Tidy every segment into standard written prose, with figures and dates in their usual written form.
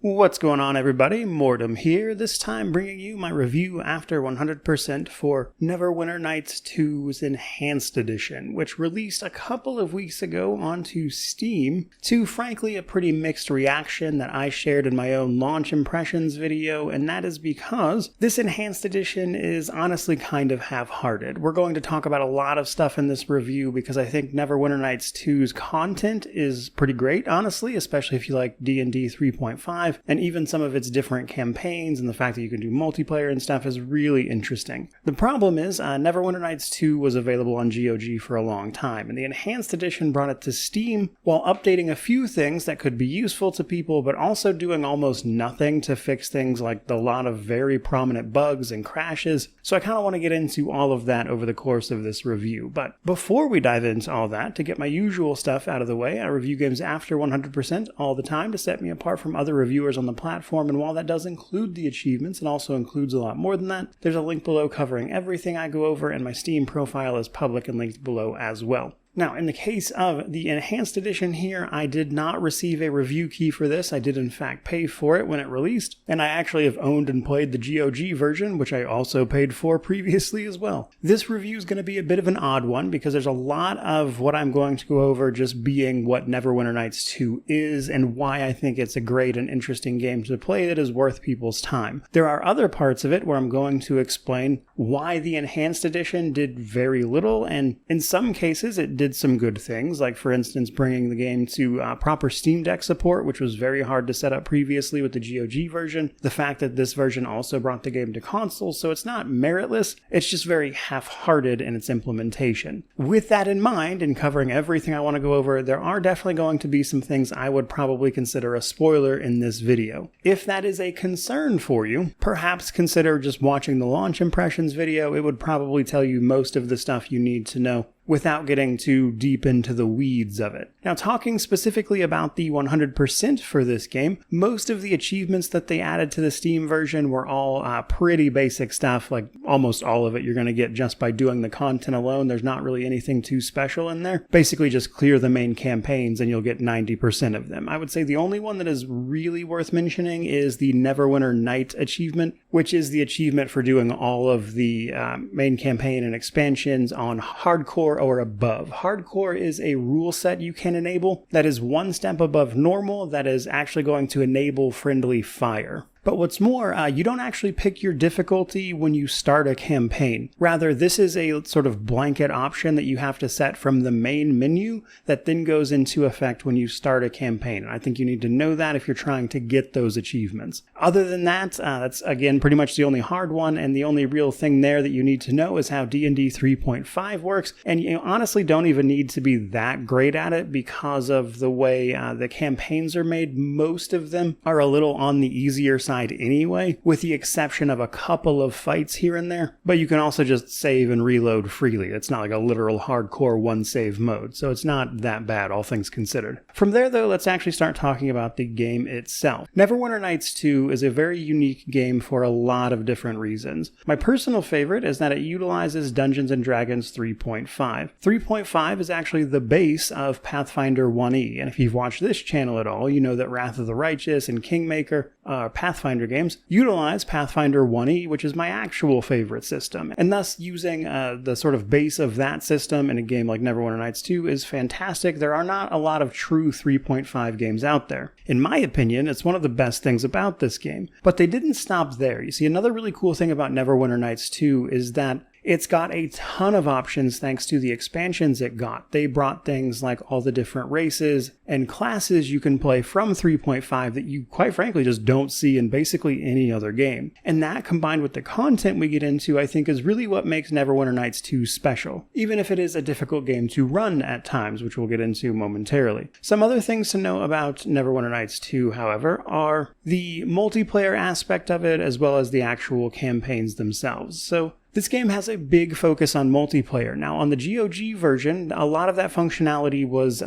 What's going on, everybody? Mortem here, this time bringing you my review after 100% for Neverwinter Nights 2's Enhanced Edition, which released a couple of weeks ago onto Steam to, frankly, a pretty mixed reaction that I shared in my own launch impressions video, and that is because this Enhanced Edition is honestly kind of half-hearted. We're going to talk about a lot of stuff in this review because I think Neverwinter Nights 2's content is pretty great, honestly, especially if you like D&D 3.5. And even some of its different campaigns and the fact that you can do multiplayer and stuff is really interesting. The problem is, Neverwinter Nights 2 was available on GOG for a long time, and the Enhanced Edition brought it to Steam while updating a few things that could be useful to people, but also doing almost nothing to fix things like the lot of very prominent bugs and crashes. So I kind of want to get into all of that over the course of this review. But before we dive into all that, to get my usual stuff out of the way, I review games after 100% all the time to set me apart from other reviewers on the platform, and while that does include the achievements, it also includes a lot more than that. There's a link below covering everything I go over, and my Steam profile is public and linked below as well. Now, in the case of the Enhanced Edition here, I did not receive a review key for this. I did in fact pay for it when it released, and I actually have owned and played the GOG version, which I also paid for previously as well. This review is going to be a bit of an odd one because there's a lot of what I'm going to go over just being what Neverwinter Nights 2 is and why I think it's a great and interesting game to play that is worth people's time. There are other parts of it where I'm going to explain why the Enhanced Edition did very little, and in some cases it did some good things, like for instance bringing the game to proper Steam Deck support, which was very hard to set up previously with the GOG version. The fact that this version also brought the game to consoles, so it's not meritless, it's just very half-hearted in its implementation. With that in mind, and covering everything I want to go over, there are definitely going to be some things I would probably consider a spoiler in this video. If that is a concern for you, perhaps consider just watching the launch impressions video. It would probably tell you most of the stuff you need to know without getting too deep into the weeds of it. Now, talking specifically about the 100% for this game, most of the achievements that they added to the Steam version were all pretty basic stuff, like almost all of it you're going to get just by doing the content alone. There's not really anything too special in there. Basically just clear the main campaigns and you'll get 90% of them. I would say the only one that is really worth mentioning is the Neverwinter Nights achievement, which is the achievement for doing all of the main campaign and expansions on hardcore or above. Hardcore is a rule set you can enable that is one step above normal that is actually going to enable friendly fire. But what's more, you don't actually pick your difficulty when you start a campaign. Rather, this is a sort of blanket option that you have to set from the main menu that then goes into effect when you start a campaign. And I think you need to know that if you're trying to get those achievements. Other than that, that's again pretty much the only hard one, and the only real thing there that you need to know is how D&D 3.5 works. And you honestly don't even need to be that great at it because of the way the campaigns are made. Most of them are a little on the easier side anyway, with the exception of a couple of fights here and there. But you can also just save and reload freely. It's not like a literal hardcore one save mode, so it's not that bad, all things considered. From there, though, let's actually start talking about the game itself. Neverwinter Nights 2 is a very unique game for a lot of different reasons. My personal favorite is that it utilizes Dungeons & Dragons 3.5. 3.5 is actually the base of Pathfinder 1e, and if you've watched this channel at all, you know that Wrath of the Righteous and Kingmaker Pathfinder games utilize Pathfinder 1e, which is my actual favorite system, and thus using the sort of base of that system in a game like Neverwinter Nights 2 is fantastic. There are not a lot of true 3.5 games out there. In my opinion, it's one of the best things about this game, but they didn't stop there. You see, another really cool thing about Neverwinter Nights 2 is that it's got a ton of options thanks to the expansions it got. They brought things like all the different races and classes you can play from 3.5 that you quite frankly just don't see in basically any other game. And that combined with the content we get into, I think is really what makes Neverwinter Nights 2 special, even if it is a difficult game to run at times, which we'll get into momentarily. Some other things to know about Neverwinter Nights 2, however, are the multiplayer aspect of it as well as the actual campaigns themselves. So This game has a big focus on multiplayer. Now, on the GOG version, a lot of that functionality was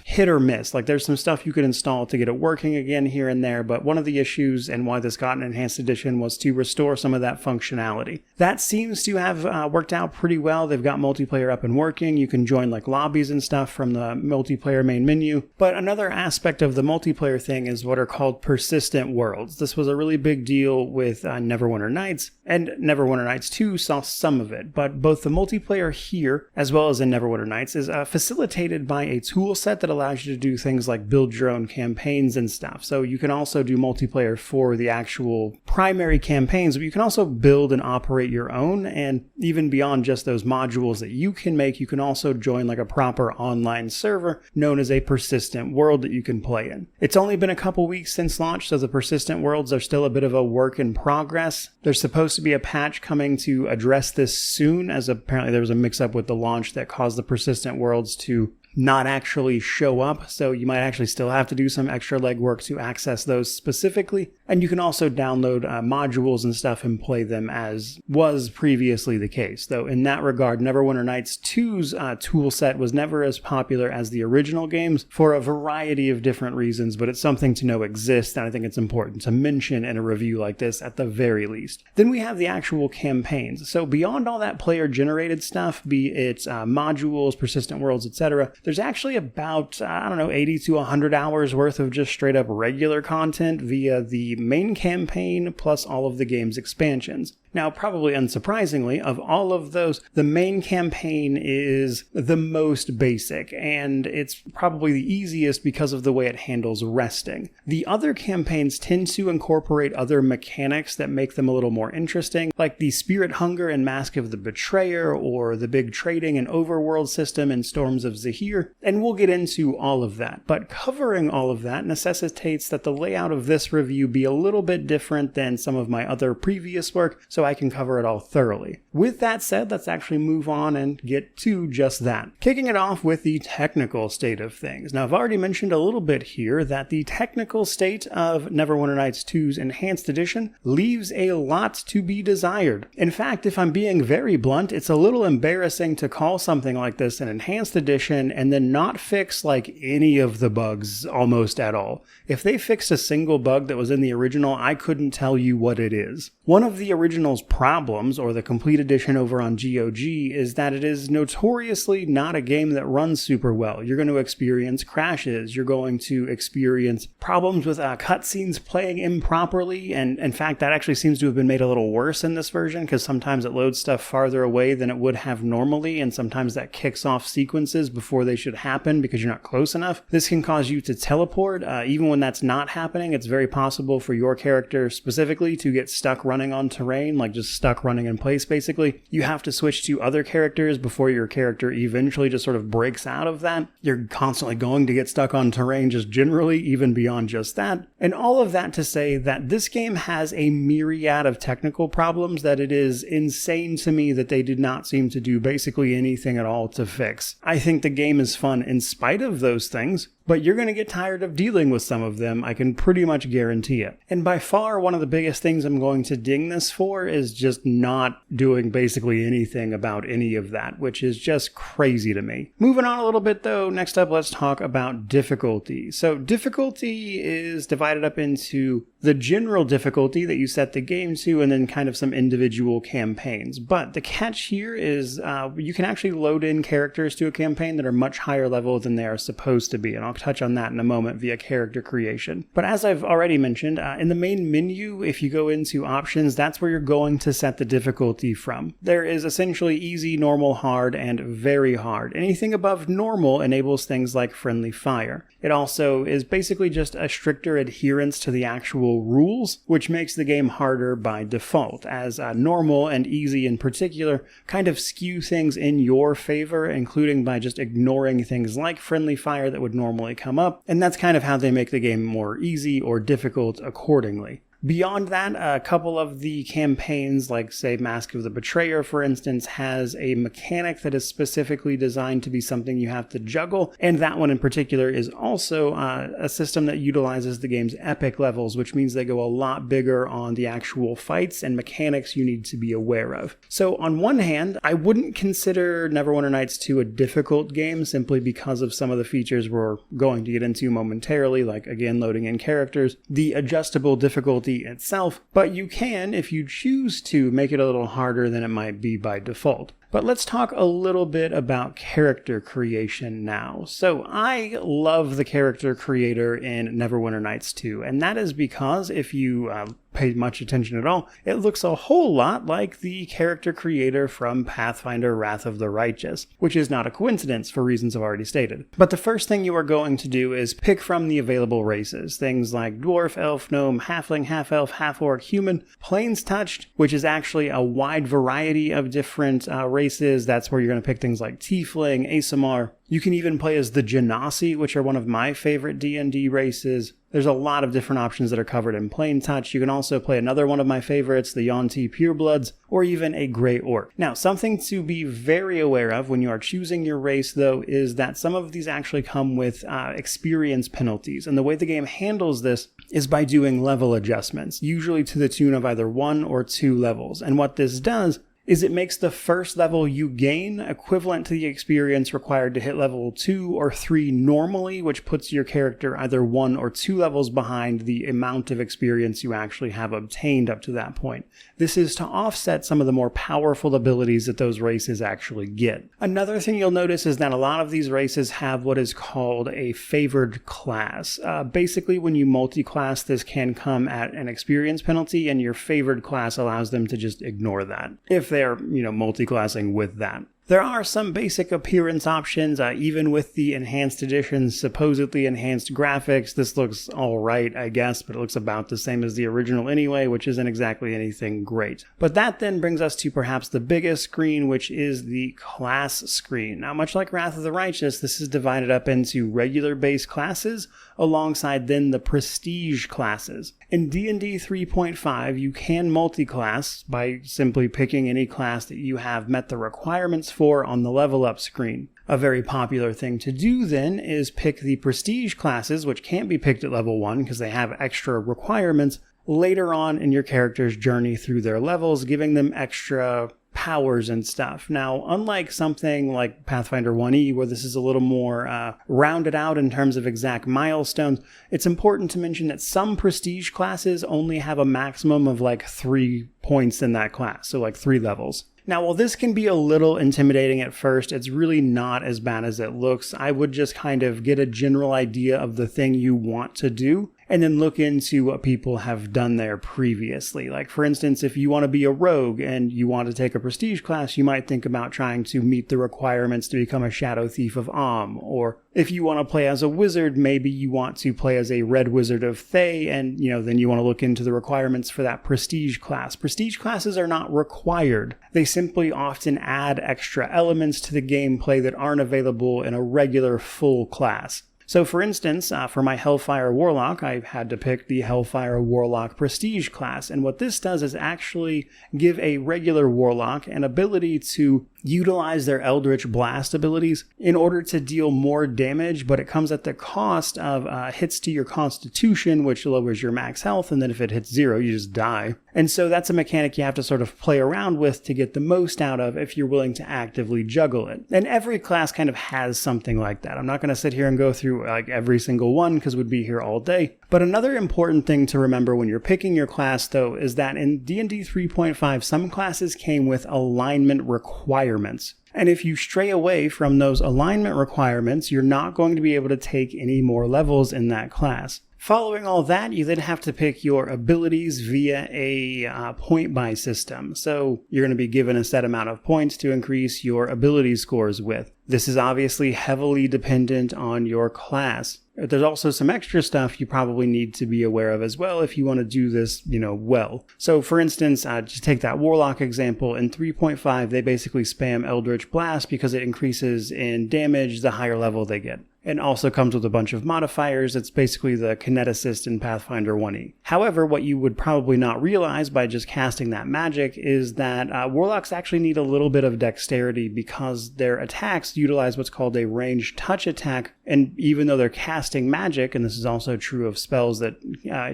hit or miss. Like, there's some stuff you could install to get it working again here and there, but one of the issues and why this got an enhanced edition was to restore some of that functionality. That seems to have worked out pretty well. They've got multiplayer up and working. You can join like lobbies and stuff from the multiplayer main menu. But another aspect of the multiplayer thing is what are called persistent worlds. This was a really big deal with Neverwinter Nights, and Neverwinter Nights 2 saw some of it, but both the multiplayer here, as well as in Neverwinter Nights, is facilitated by a tool set that allows you to do things like build your own campaigns and stuff. So you can also do multiplayer for the actual primary campaigns, but you can also build and operate your own, and even beyond just those modules that you can make, you can also join like a proper online server known as a persistent world that you can play in. It's only been a couple weeks since launch, so the persistent worlds are still a bit of a work in progress. There's supposed to be a patch coming to address this soon, as apparently there was a mix-up with the launch that caused the persistent worlds to not actually show up, so you might actually still have to do some extra legwork to access those specifically. And you can also download modules and stuff and play them as was previously the case. Though in that regard, Neverwinter Nights 2's toolset was never as popular as the original games for a variety of different reasons, but it's something to know exists, and I think it's important to mention in a review like this at the very least. Then we have the actual campaigns. So beyond all that player-generated stuff, be it modules, persistent worlds, etc., there's actually about, 80 to 100 hours worth of just straight up regular content via the main campaign plus all of the game's expansions. Now, probably unsurprisingly, of all of those, the main campaign is the most basic, and it's probably the easiest because of the way it handles resting. The other campaigns tend to incorporate other mechanics that make them a little more interesting, like the Spirit Hunger and Mask of the Betrayer, or the big trading and overworld system in Storms of Zehir, and we'll get into all of that. But covering all of that necessitates that the layout of this review be a little bit different than some of my other previous work, so I can cover it all thoroughly. With that said, let's actually move on and get to just that. Kicking it off with the technical state of things. Now, I've already mentioned a little bit here that the technical state of Neverwinter Nights 2's Enhanced Edition leaves a lot to be desired. In fact, if I'm being very blunt, it's a little embarrassing to call something like this an Enhanced Edition and then not fix like any of the bugs almost at all. If they fixed a single bug that was in the original, I couldn't tell you what it is. One of the original's problems, or the complete edition over on GOG, is that it is notoriously not a game that runs super well. You're going to experience crashes, you're going to experience problems with cutscenes playing improperly, and in fact that actually seems to have been made a little worse in this version, because sometimes it loads stuff farther away than it would have normally, and sometimes that kicks off sequences before they should happen because you're not close enough. This can cause you to teleport. Even when that's not happening, it's very possible for your character specifically to get stuck running on terrain, like just stuck running in place basically. You have to switch to other characters before your character eventually just sort of breaks out of that. You're constantly going to get stuck on terrain just generally, even beyond just that. And all of that to say that this game has a myriad of technical problems that it is insane to me that they did not seem to do basically anything at all to fix. I think the game is fun in spite of those things, but you're going to get tired of dealing with some of them, I can pretty much guarantee it. And by far, one of the biggest things I'm going to ding this for is just not doing basically anything about any of that, which is just crazy to me. Moving on a little bit though, next up let's talk about difficulty. So difficulty is divided up into the general difficulty that you set the game to, and then kind of some individual campaigns. But the catch here is you can actually load in characters to a campaign that are much higher level than they are supposed to be, and I'll touch on that in a moment via character creation. But as I've already mentioned, in the main menu, if you go into options, that's where you're going to set the difficulty from. There is essentially easy, normal, hard, and very hard. Anything above normal enables things like friendly fire. It also is basically just a stricter adherence to the actual rules, which makes the game harder by default, as normal and easy in particular kind of skew things in your favor, including by just ignoring things like friendly fire that would normally come up, and that's kind of how they make the game more easy or difficult accordingly. Beyond that, a couple of the campaigns, like say Mask of the Betrayer, for instance, has a mechanic that is specifically designed to be something you have to juggle, and that one in particular is also a system that utilizes the game's epic levels, which means they go a lot bigger on the actual fights and mechanics you need to be aware of. So on one hand, I wouldn't consider Neverwinter Nights 2 a difficult game simply because of some of the features we're going to get into momentarily, like again loading in characters, the adjustable difficulty itself, but you can, if you choose to, make it a little harder than it might be by default. But let's talk a little bit about character creation now. So I love the character creator in Neverwinter Nights 2, and that is because if you pay much attention at all, it looks a whole lot like the character creator from Pathfinder Wrath of the Righteous, which is not a coincidence for reasons I've already stated. But the first thing you are going to do is pick from the available races, things like Dwarf, Elf, Gnome, Halfling, Half-Elf, Half-Orc, Human, Plains Touched, which is actually a wide variety of different races. That's where you're going to pick things like Tiefling, Aasimar. You can even play as the Genasi, which are one of my favorite D&D races. There's a lot of different options that are covered in Plain Touch. You can also play another one of my favorites, the Yuan-Ti Purebloods, or even a Grey Orc. Now, something to be very aware of when you are choosing your race, though, is that some of these actually come with experience penalties. And the way the game handles this is by doing level adjustments, usually to the tune of either 1 or 2 levels. And what this does is it makes the first level you gain equivalent to the experience required to hit level 2 or 3 normally, which puts your character either 1 or 2 levels behind the amount of experience you actually have obtained up to that point. This is to offset some of the more powerful abilities that those races actually get. Another thing you'll notice is that a lot of these races have what is called a favored class. Basically, when you multi-class, this can come at an experience penalty, and your favored class allows them to just ignore that, if they're, multi-classing with that. There are some basic appearance options, even with the enhanced edition's supposedly enhanced graphics. This looks alright, I guess, but it looks about the same as the original anyway, which isn't exactly anything great. But that then brings us to perhaps the biggest screen, which is the class screen. Now, much like Wrath of the Righteous, this is divided up into regular base classes, alongside then the prestige classes. In D&D 3.5, you can multi-class by simply picking any class that you have met the requirements for on the level up screen. A very popular thing to do then is pick the prestige classes, which can't be picked at level 1 because they have extra requirements, later on in your character's journey through their levels, giving them extra powers and stuff. Now, unlike something like Pathfinder 1E, where this is a little more rounded out in terms of exact milestones, it's important to mention that some prestige classes only have a maximum of 3 points in that class, so 3 levels. Now, while this can be a little intimidating at first, it's really not as bad as it looks. I would just kind of get a general idea of the thing you want to do, and then look into what people have done there previously. Like, for instance, if you want to be a rogue and you want to take a prestige class, you might think about trying to meet the requirements to become a Shadow Thief of Am. Or if you want to play as a wizard, maybe you want to play as a Red Wizard of Thay, and then you want to look into the requirements for that prestige class. Prestige classes are not required. They simply often add extra elements to the gameplay that aren't available in a regular full class. So for instance, for my Hellfire Warlock, I had to pick the Hellfire Warlock Prestige class, and what this does is actually give a regular Warlock an ability to utilize their Eldritch Blast abilities in order to deal more damage, but it comes at the cost of hits to your Constitution, which lowers your max health, and then if it hits 0, you just die. And so that's a mechanic you have to sort of play around with to get the most out of if you're willing to actively juggle it. And every class kind of has something like that. I'm not going to sit here and go through every single one because we'd be here all day. But another important thing to remember when you're picking your class, though, is that in D&D 3.5, some classes came with alignment requirements. And if you stray away from those alignment requirements, you're not going to be able to take any more levels in that class. Following all that, you then have to pick your abilities via a point-buy system. So you're going to be given a set amount of points to increase your ability scores with. This is obviously heavily dependent on your class. There's also some extra stuff you probably need to be aware of as well if you want to do this, well. So for instance, just take that Warlock example. In 3.5, they basically spam Eldritch Blast because it increases in damage the higher level they get. and also comes with a bunch of modifiers. It's basically the kineticist in Pathfinder 1e. However, what you would probably not realize by just casting that magic is that warlocks actually need a little bit of dexterity because their attacks utilize what's called a ranged touch attack, and even though they're casting magic, and this is also true of spells that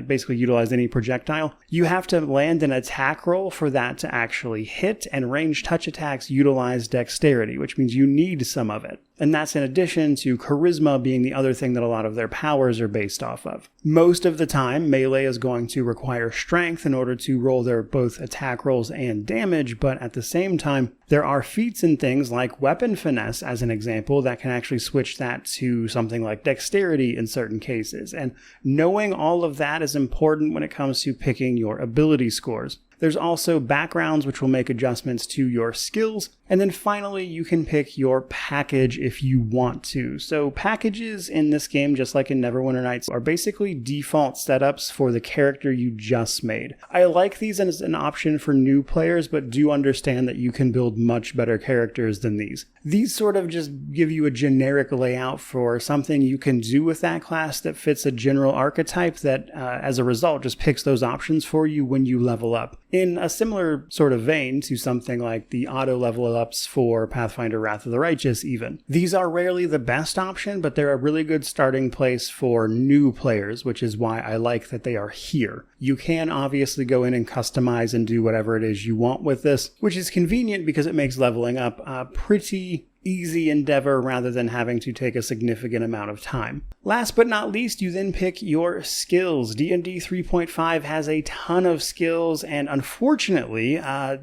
basically utilize any projectile, you have to land an attack roll for that to actually hit, and ranged touch attacks utilize dexterity, which means you need some of it. And that's in addition to charisma being the other thing that a lot of their powers are based off of. Most of the time, melee is going to require strength in order to roll their both attack rolls and damage, but at the same time, there are feats and things like weapon finesse, as an example, that can actually switch that to something like dexterity in certain cases. And knowing all of that is important when it comes to picking your ability scores. There's also backgrounds which will make adjustments to your skills. And then finally, you can pick your package if you want to. So packages in this game, just like in Neverwinter Nights, are basically default setups for the character you just made. I like these as an option for new players, but do understand that you can build much better characters than these. These sort of just give you a generic layout for something you can do with that class that fits a general archetype that, as a result, just picks those options for you when you level up. In a similar sort of vein to something like the auto level ups for Pathfinder Wrath of the Righteous even. These are rarely the best option, but they're a really good starting place for new players, which is why I like that they are here. You can obviously go in and customize and do whatever it is you want with this, which is convenient because it makes leveling up a pretty easy endeavor rather than having to take a significant amount of time. Last but not least, you then pick your skills. D&D 3.5 has a ton of skills, and unfortunately,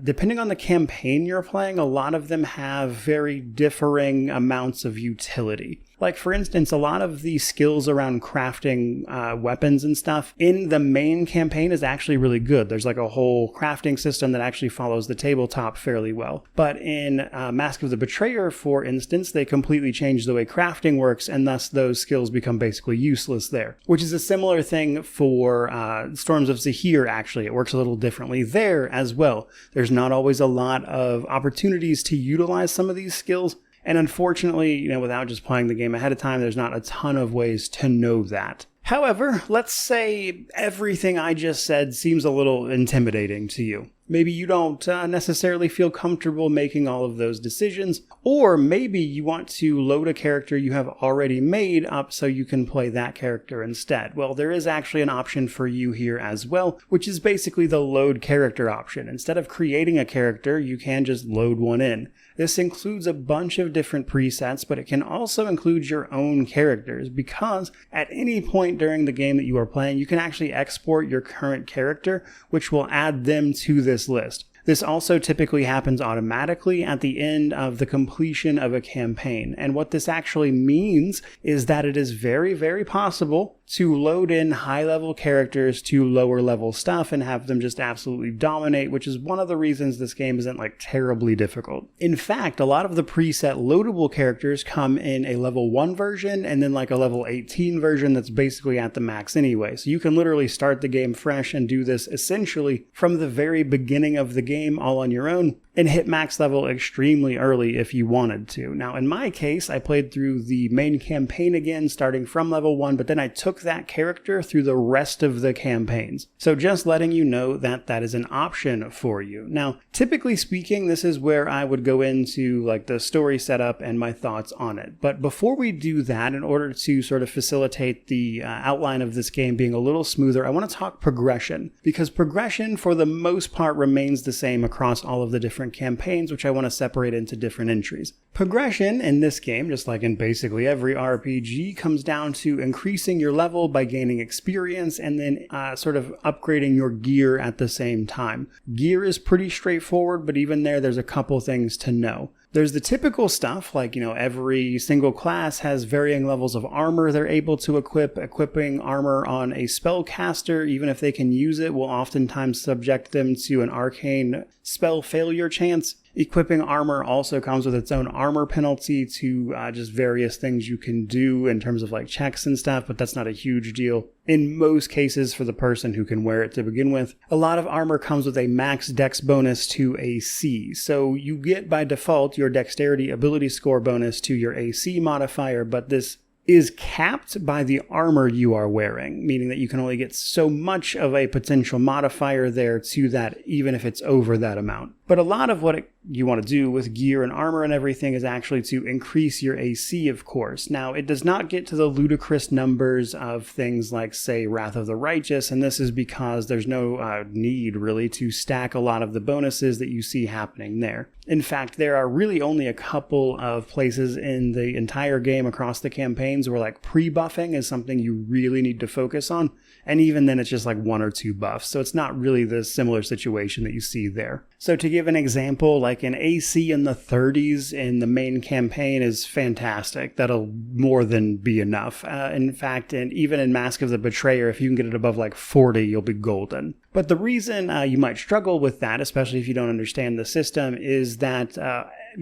depending on the campaign you're playing, a lot of them have very differing amounts of utility. Like, for instance, a lot of the skills around crafting weapons and stuff in the main campaign is actually really good. There's like a whole crafting system that actually follows the tabletop fairly well. But in Mask of the Betrayer, for instance, they completely changed the way crafting works, and thus those skills become basically useless there. Which is a similar thing for Storms of Zehir, actually. It works a little differently there as well. There's not always a lot of opportunities to utilize some of these skills. And unfortunately, without just playing the game ahead of time, there's not a ton of ways to know that. However, let's say everything I just said seems a little intimidating to you. Maybe you don't necessarily feel comfortable making all of those decisions, or maybe you want to load a character you have already made up so you can play that character instead. Well, there is actually an option for you here as well, which is basically the load character option. Instead of creating a character, you can just load one in. This includes a bunch of different presets, but it can also include your own characters, because at any point during the game that you are playing, you can actually export your current character, which will add them to this list. This also typically happens automatically at the end of the completion of a campaign. And what this actually means is that it is very, very possible to load in high-level characters to lower-level stuff and have them just absolutely dominate, which is one of the reasons this game isn't terribly difficult. In fact, a lot of the preset loadable characters come in a level 1 version and then a level 18 version that's basically at the max anyway. So you can literally start the game fresh and do this essentially from the very beginning of the game all on your own, and hit max level extremely early if you wanted to. Now, in my case, I played through the main campaign again, starting from level 1, but then I took that character through the rest of the campaigns. So just letting you know that that is an option for you. Now, typically speaking, this is where I would go into the story setup and my thoughts on it. But before we do that, in order to sort of facilitate the outline of this game being a little smoother, I want to talk progression, because progression for the most part remains the same across all of the different campaigns, which I want to separate into different entries. Progression in this game, just like in basically every RPG, comes down to increasing your level by gaining experience and then sort of upgrading your gear at the same time. Gear is pretty straightforward, but even there's a couple things to know. There's the typical stuff, every single class has varying levels of armor they're able to equip. Equipping armor on a spellcaster, even if they can use it, will oftentimes subject them to an arcane spell failure chance. Equipping armor also comes with its own armor penalty to just various things you can do in terms of checks and stuff, but that's not a huge deal in most cases for the person who can wear it to begin with. A lot of armor comes with a max dex bonus to AC, so you get by default your dexterity ability score bonus to your AC modifier, but this is capped by the armor you are wearing, meaning that you can only get so much of a potential modifier there to that, even if it's over that amount. But a lot of what you want to do with gear and armor and everything is actually to increase your AC, of course. Now, it does not get to the ludicrous numbers of things like, say, Wrath of the Righteous, and this is because there's no need, really, to stack a lot of the bonuses that you see happening there. In fact, there are really only a couple of places in the entire game across the campaigns where, like, pre-buffing is something you really need to focus on, and even then it's just like 1 or 2 buffs, so it's not really the similar situation that you see there. So to give an example, like an AC in the 30s in the main campaign is fantastic. That'll more than be enough. In fact, and even in Mask of the Betrayer, if you can get it above like 40, you'll be golden. But the reason you might struggle with that, especially if you don't understand the system, is that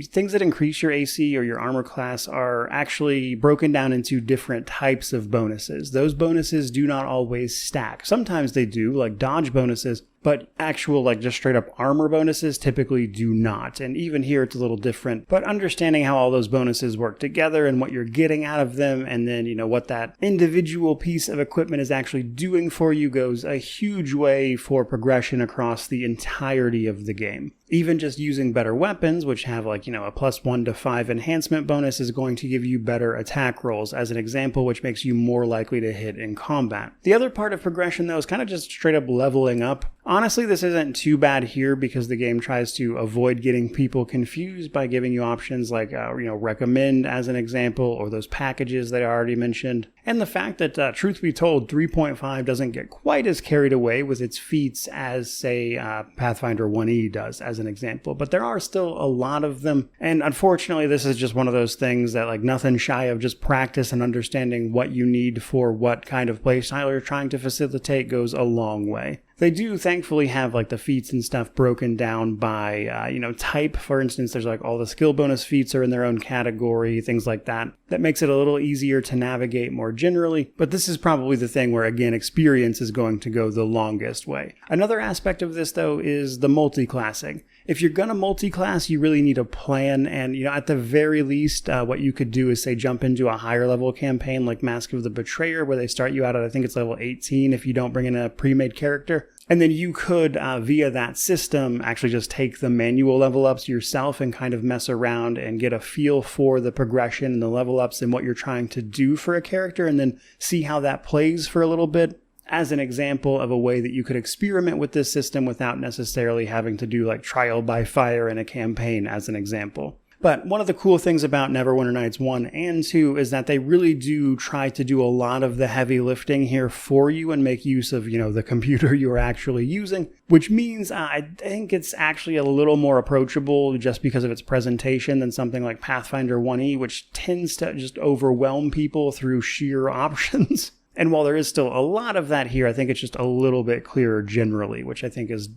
things that increase your AC or your armor class are actually broken down into different types of bonuses. Those bonuses do not always stack. Sometimes they do, like dodge bonuses, but actual, like, just straight up armor bonuses typically do not. And even here it's a little different. But understanding how all those bonuses work together and what you're getting out of them, and then, you know, what that individual piece of equipment is actually doing for you goes a huge way for progression across the entirety of the game. Even just using better weapons, which have, like, you know, a +1 to 5 enhancement bonus, is going to give you better attack rolls, as an example, which makes you more likely to hit in combat. The other part of progression, though, is kind of just straight up leveling up. Honestly, this isn't too bad here because the game tries to avoid getting people confused by giving you options like, recommend as an example, or those packages that I already mentioned. And the fact that, truth be told, 3.5 doesn't get quite as carried away with its feats as, say, Pathfinder 1E does, as an example. But there are still a lot of them. And unfortunately, this is just one of those things that, like, nothing shy of just practice and understanding what you need for what kind of playstyle you're trying to facilitate goes a long way. They do thankfully have, like, the feats and stuff broken down by, type. For instance, there's, like, all the skill bonus feats are in their own category, things like that. That makes it a little easier to navigate more generally. But this is probably the thing where, again, experience is going to go the longest way. Another aspect of this, though, is the multi-classing. If you're going to multi-class, you really need a plan, and, at the very least, what you could do is, say, jump into a higher level campaign like Mask of the Betrayer, where they start you out at, I think it's level 18 if you don't bring in a pre-made character. And then you could, via that system, actually just take the manual level ups yourself and kind of mess around and get a feel for the progression and the level ups and what you're trying to do for a character, and then see how that plays for a little bit, as an example of a way that you could experiment with this system without necessarily having to do, like, trial by fire in a campaign, as an example. But one of the cool things about Neverwinter Nights 1 and 2 is that they really do try to do a lot of the heavy lifting here for you and make use of, the computer you are actually using, which means I think it's actually a little more approachable just because of its presentation than something like Pathfinder 1E, which tends to just overwhelm people through sheer options. And while there is still a lot of that here, I think it's just a little bit clearer generally, which I think is,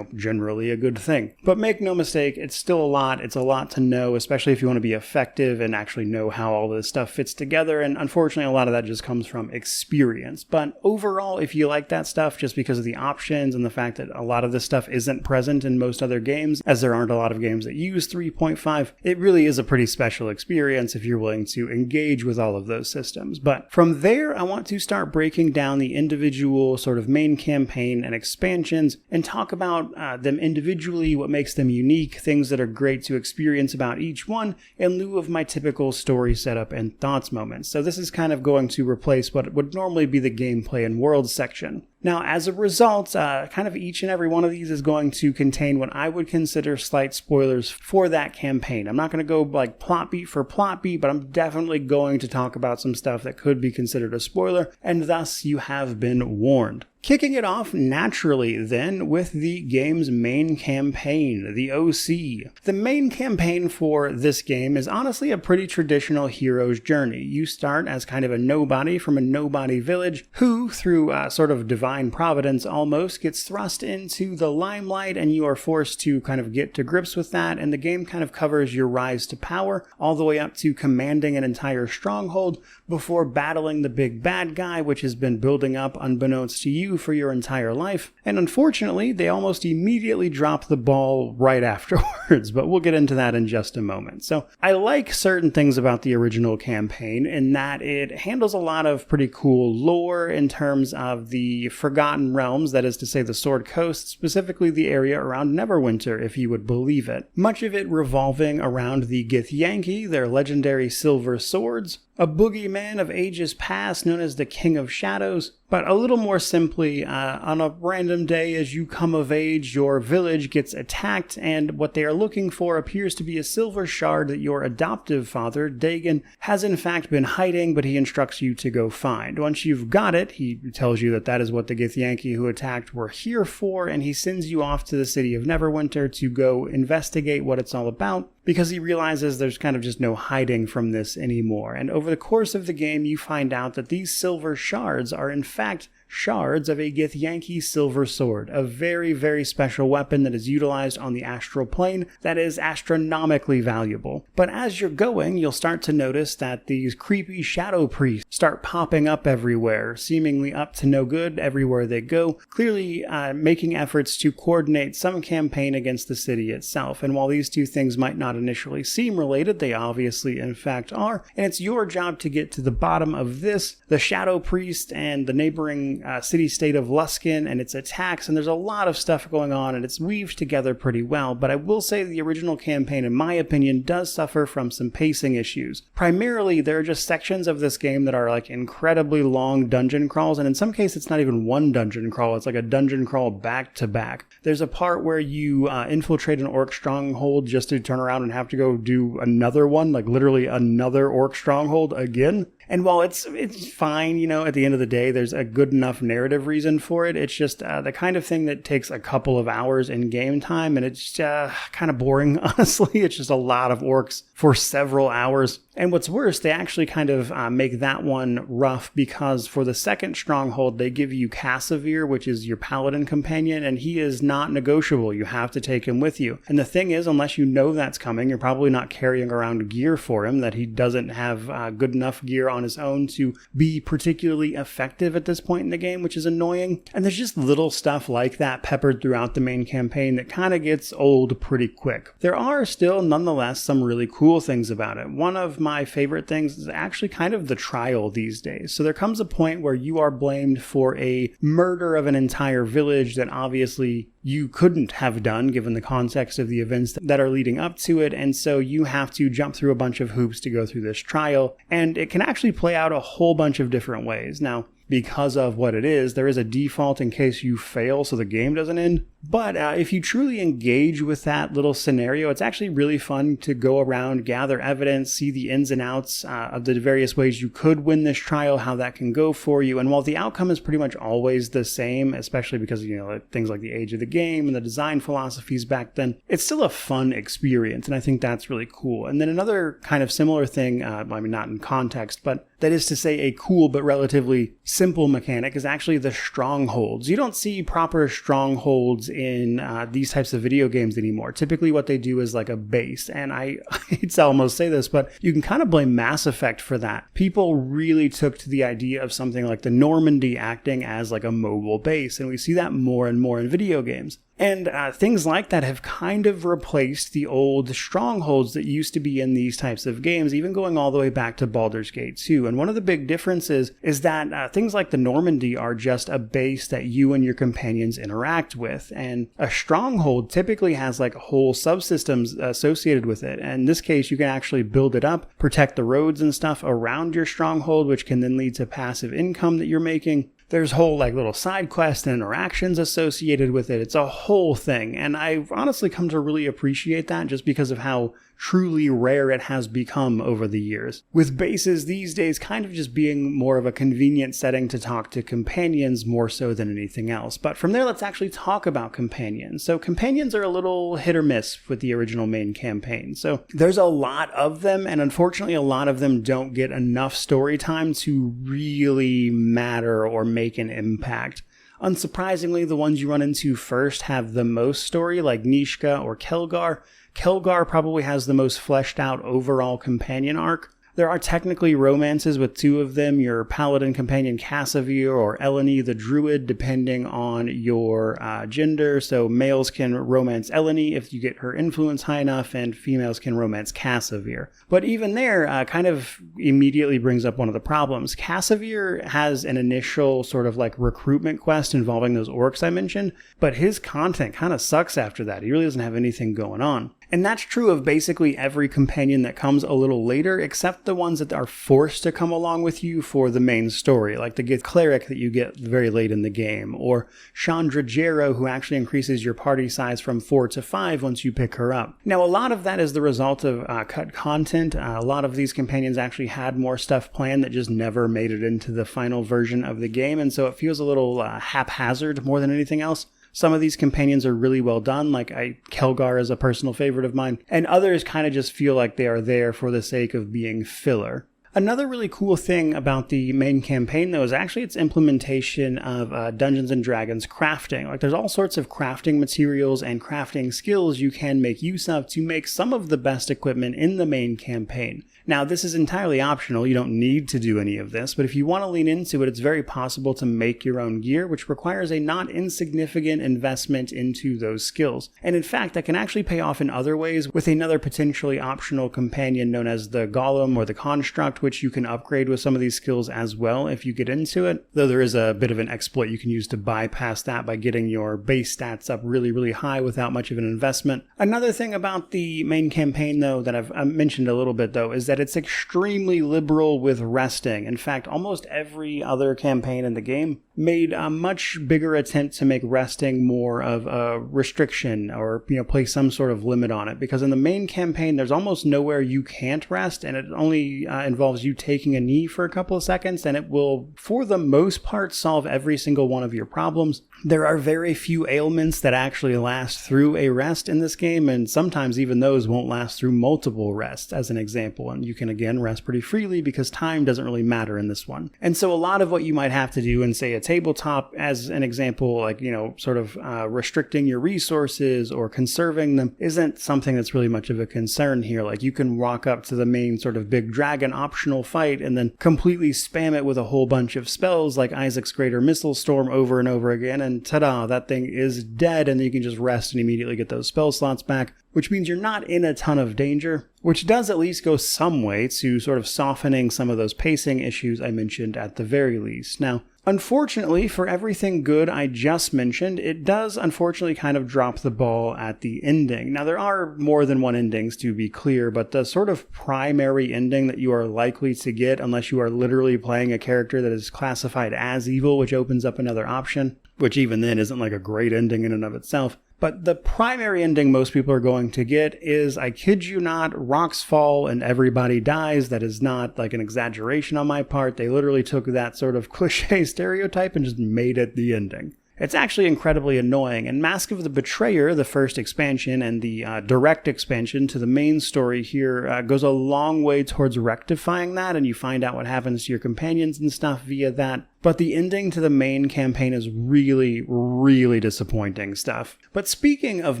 generally a good thing. But make no mistake, it's still a lot. It's a lot to know, especially if you want to be effective and actually know how all this stuff fits together. And unfortunately, a lot of that just comes from experience. But overall, if you like that stuff, just because of the options and the fact that a lot of this stuff isn't present in most other games, as there aren't a lot of games that use 3.5, it really is a pretty special experience if you're willing to engage with all of those systems. But from there, I want to start breaking down the individual sort of main campaign and expansions and talk about them individually, what makes them unique, things that are great to experience about each one, in lieu of my typical story setup and thoughts moments. So this is kind of going to replace what would normally be the gameplay and world section. Now, as a result, kind of each and every one of these is going to contain what I would consider slight spoilers for that campaign. I'm not going to go like plot beat for plot beat, but I'm definitely going to talk about some stuff that could be considered a spoiler, and thus you have been warned. Kicking it off naturally then with the game's main campaign, the OC. The main campaign for this game is honestly a pretty traditional hero's journey. You start as kind of a nobody from a nobody village who, through sort of divine providence almost, gets thrust into the limelight, and you are forced to kind of get to grips with that, and the game kind of covers your rise to power all the way up to commanding an entire stronghold before battling the big bad guy, which has been building up unbeknownst to you you for your entire life, and unfortunately, they almost immediately drop the ball right afterwards, but we'll get into that in just a moment. So I like certain things about the original campaign in that it handles a lot of pretty cool lore in terms of the Forgotten Realms, that is to say the Sword Coast, specifically the area around Neverwinter, if you would believe it. Much of it revolving around the Githyanki, their legendary silver swords, a boogeyman of ages past known as the King of Shadows, but a little more simply, on a random day as you come of age, your village gets attacked, and what they are looking for appears to be a silver shard that your adoptive father, Dagon, has in fact been hiding, but he instructs you to go find. Once you've got it, he tells you that that is what the Githyanki who attacked were here for, and he sends you off to the city of Neverwinter to go investigate what it's all about, because he realizes there's kind of just no hiding from this anymore. And over the course of the game, you find out that these silver shards are in fact shards of a Githyanki silver sword, a very, very special weapon that is utilized on the astral plane that is astronomically valuable. But as you're going, you'll start to notice that these creepy shadow priests start popping up everywhere, seemingly up to no good everywhere they go, clearly making efforts to coordinate some campaign against the city itself. And while these two things might not initially seem related, they obviously in fact are, and it's your job to get to the bottom of this, the shadow priest and the neighboring city-state of Luskan and its attacks, and there's a lot of stuff going on, and it's weaved together pretty well. But I will say the original campaign, in my opinion, does suffer from some pacing issues. Primarily, there are just sections of this game that are like incredibly long dungeon crawls, and in some cases it's not even one dungeon crawl, it's like a dungeon crawl back to back. There's a part where you infiltrate an orc stronghold just to turn around and have to go do another one, like literally another orc stronghold again. And while it's fine, you know, at the end of the day, there's a good enough narrative reason for it. It's just the kind of thing that takes a couple of hours in game time, and it's kind of boring, honestly. It's just a lot of orcs for several hours. And what's worse, they actually kind of make that one rough, because for the second stronghold, they give you Zehir, which is your paladin companion, and he is not negotiable. You have to take him with you. And the thing is, unless you know that's coming, you're probably not carrying around gear for him, that he doesn't have good enough gear on his own to be particularly effective at this point in the game, which is annoying. And there's just little stuff like that peppered throughout the main campaign that kind of gets old pretty quick. There are still, nonetheless, some really cool things about it. One of my favorite things is actually kind of the trial these days. So there comes a point where you are blamed for a murder of an entire village that obviously you couldn't have done given the context of the events that are leading up to it, and so you have to jump through a bunch of hoops to go through this trial, and it can actually play out a whole bunch of different ways. Now, because of what it is, there is a default in case you fail so the game doesn't end. But if you truly engage with that little scenario, it's actually really fun to go around, gather evidence, see the ins and outs of the various ways you could win this trial, how that can go for you. And while the outcome is pretty much always the same, especially because, you know, things like the age of the game and the design philosophies back then, it's still a fun experience, and I think that's really cool. And then another kind of similar thing, I mean, not in context, but that is to say a cool but relatively simple mechanic is actually the strongholds. You don't see proper strongholds in these types of video games anymore. Typically what they do is like a base, and I hate to almost say this, but you can kind of blame Mass Effect for that. People really took to the idea of something like the Normandy acting as like a mobile base, and we see that more and more in video games. And things like that have kind of replaced the old strongholds that used to be in these types of games, even going all the way back to Baldur's Gate 2. And one of the big differences is that things like the Normandy are just a base that you and your companions interact with. And a stronghold typically has like whole subsystems associated with it. And in this case, you can actually build it up, protect the roads and stuff around your stronghold, which can then lead to passive income that you're making. There's whole like little side quests and interactions associated with it. It's a whole thing. And I've honestly come to really appreciate that just because of how truly rare it has become over the years. With bases these days kind of just being more of a convenient setting to talk to companions more so than anything else. But from there, let's actually talk about companions. So companions are a little hit or miss with the original main campaign. So there's a lot of them, and unfortunately a lot of them don't get enough story time to really matter or make an impact. Unsurprisingly, the ones you run into first have the most story, like Nishka or Kelgar. Kelgar probably has the most fleshed out overall companion arc. There are technically romances with two of them, your paladin companion Cassavir or Eleni the druid, depending on your gender. So males can romance Eleni if you get her influence high enough, and females can romance Cassavir. But even there, kind of immediately brings up one of the problems. Cassavir has an initial sort of like recruitment quest involving those orcs I mentioned, but his content kind of sucks after that. He really doesn't have anything going on. And that's true of basically every companion that comes a little later, except the ones that are forced to come along with you for the main story, like the cleric that you get very late in the game, or Chandra Jero, who actually increases your party size from 4 to 5 once you pick her up. Now, a lot of that is the result of cut content. A lot of these companions actually had more stuff planned that just never made it into the final version of the game, and so it feels a little haphazard more than anything else. Some of these companions are really well done, like Kelgar is a personal favorite of mine, and others kind of just feel like they are there for the sake of being filler. Another really cool thing about the main campaign, though, is actually its implementation of Dungeons & Dragons crafting. Like, there's all sorts of crafting materials and crafting skills you can make use of to make some of the best equipment in the main campaign. Now, this is entirely optional. You don't need to do any of this, but if you want to lean into it, it's very possible to make your own gear, which requires a not insignificant investment into those skills. And in fact, that can actually pay off in other ways with another potentially optional companion known as the Golem or the Construct, which you can upgrade with some of these skills as well if you get into it, though there is a bit of an exploit you can use to bypass that by getting your base stats up really, really high without much of an investment. Another thing about the main campaign, though, that I've mentioned a little bit, though, is that it's extremely liberal with resting. In fact, almost every other campaign in the game made a much bigger attempt to make resting more of a restriction or, place some sort of limit on it. Because in the main campaign, there's almost nowhere you can't rest, and it only involves you taking a knee for a couple of seconds, and it will, for the most part, solve every single one of your problems. There are very few ailments that actually last through a rest in this game, and sometimes even those won't last through multiple rests, as an example. And you can, again, rest pretty freely because time doesn't really matter in this one. And so a lot of what you might have to do in, say, a tabletop, as an example, like, sort of restricting your resources or conserving them, isn't something that's really much of a concern here. Like, you can walk up to the main sort of big dragon optional fight and then completely spam it with a whole bunch of spells like Isaac's Greater Missile Storm over and over again, and ta-da, that thing is dead, and then you can just rest and immediately get those spell slots back, which means you're not in a ton of danger, which does at least go some way to sort of softening some of those pacing issues I mentioned at the very least. Now, unfortunately, for everything good I just mentioned, it does unfortunately kind of drop the ball at the ending. Now, there are more than one endings, to be clear, but the sort of primary ending that you are likely to get, unless you are literally playing a character that is classified as evil, which opens up another option, which even then isn't like a great ending in and of itself. But the primary ending most people are going to get is, I kid you not, rocks fall and everybody dies. That is not like an exaggeration on my part. They literally took that sort of cliche stereotype and just made it the ending. It's actually incredibly annoying, and Mask of the Betrayer, the first expansion and the direct expansion to the main story here, goes a long way towards rectifying that, and you find out what happens to your companions and stuff via that. But the ending to the main campaign is really, really disappointing stuff. But speaking of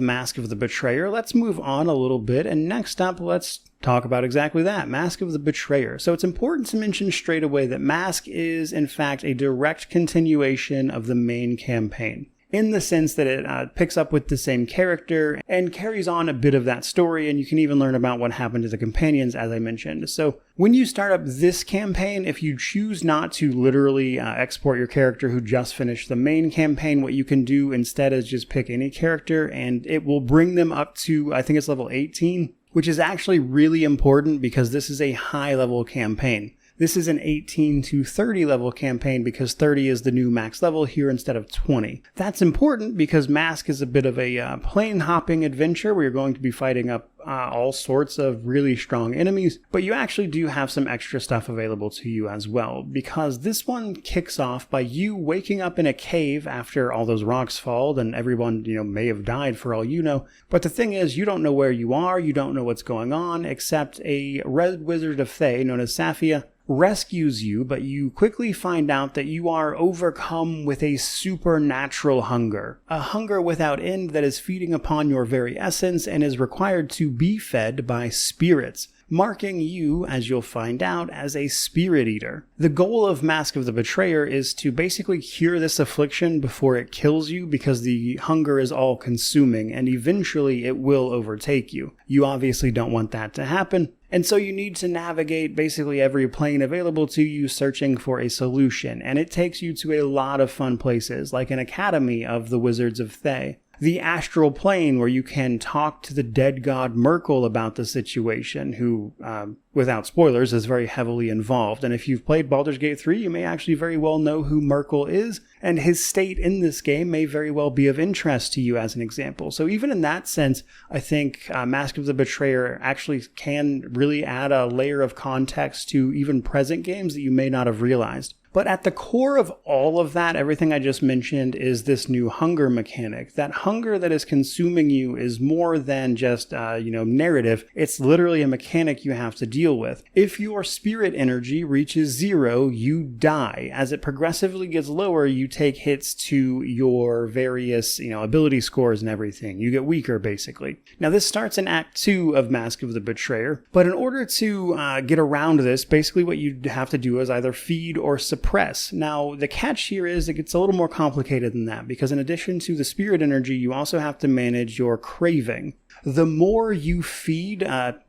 Mask of the Betrayer, let's move on a little bit, and next up, let's talk about exactly that, Mask of the Betrayer. So it's important to mention straight away that Mask is, in fact, a direct continuation of the main campaign, in the sense that it picks up with the same character and carries on a bit of that story, and you can even learn about what happened to the companions, as I mentioned. So when you start up this campaign, if you choose not to literally export your character who just finished the main campaign, what you can do instead is just pick any character, and it will bring them up to, I think it's level 18, which is actually really important because this is a high-level campaign. This is an 18 to 30 level campaign because 30 is the new max level here instead of 20. That's important because Mask is a bit of a plane-hopping adventure where you're going to be fighting up all sorts of really strong enemies, but you actually do have some extra stuff available to you as well, because this one kicks off by you waking up in a cave after all those rocks fall, and everyone, may have died for all you know. But the thing is, you don't know where you are, you don't know what's going on, except a red wizard of Thay known as Saphia rescues you, but you quickly find out that you are overcome with a supernatural hunger. A hunger without end that is feeding upon your very essence and is required to to be fed by spirits, marking you, as you'll find out, as a spirit eater. The goal of Mask of the Betrayer is to basically cure this affliction before it kills you, because the hunger is all consuming and eventually it will overtake you. You obviously don't want that to happen, and so you need to navigate basically every plane available to you searching for a solution, and it takes you to a lot of fun places, like an academy of the Wizards of Thay. The astral plane, where you can talk to the dead god Merkel about the situation, who, without spoilers, is very heavily involved. And if you've played Baldur's Gate 3, you may actually very well know who Merkel is, and his state in this game may very well be of interest to you as an example. So even in that sense, I think Mask of the Betrayer actually can really add a layer of context to even present games that you may not have realized. But at the core of all of that, everything I just mentioned, is this new hunger mechanic. That hunger that is consuming you is more than just, narrative. It's literally a mechanic you have to deal with. If your spirit energy reaches 0, you die. As it progressively gets lower, you take hits to your various, ability scores and everything. You get weaker, basically. Now, this starts in Act 2 of Mask of the Betrayer, but in order to get around this, basically what you have to do is either feed or suppress. Now, the catch here is it gets a little more complicated than that, because in addition to the spirit energy, you also have to manage your craving. The more you feed,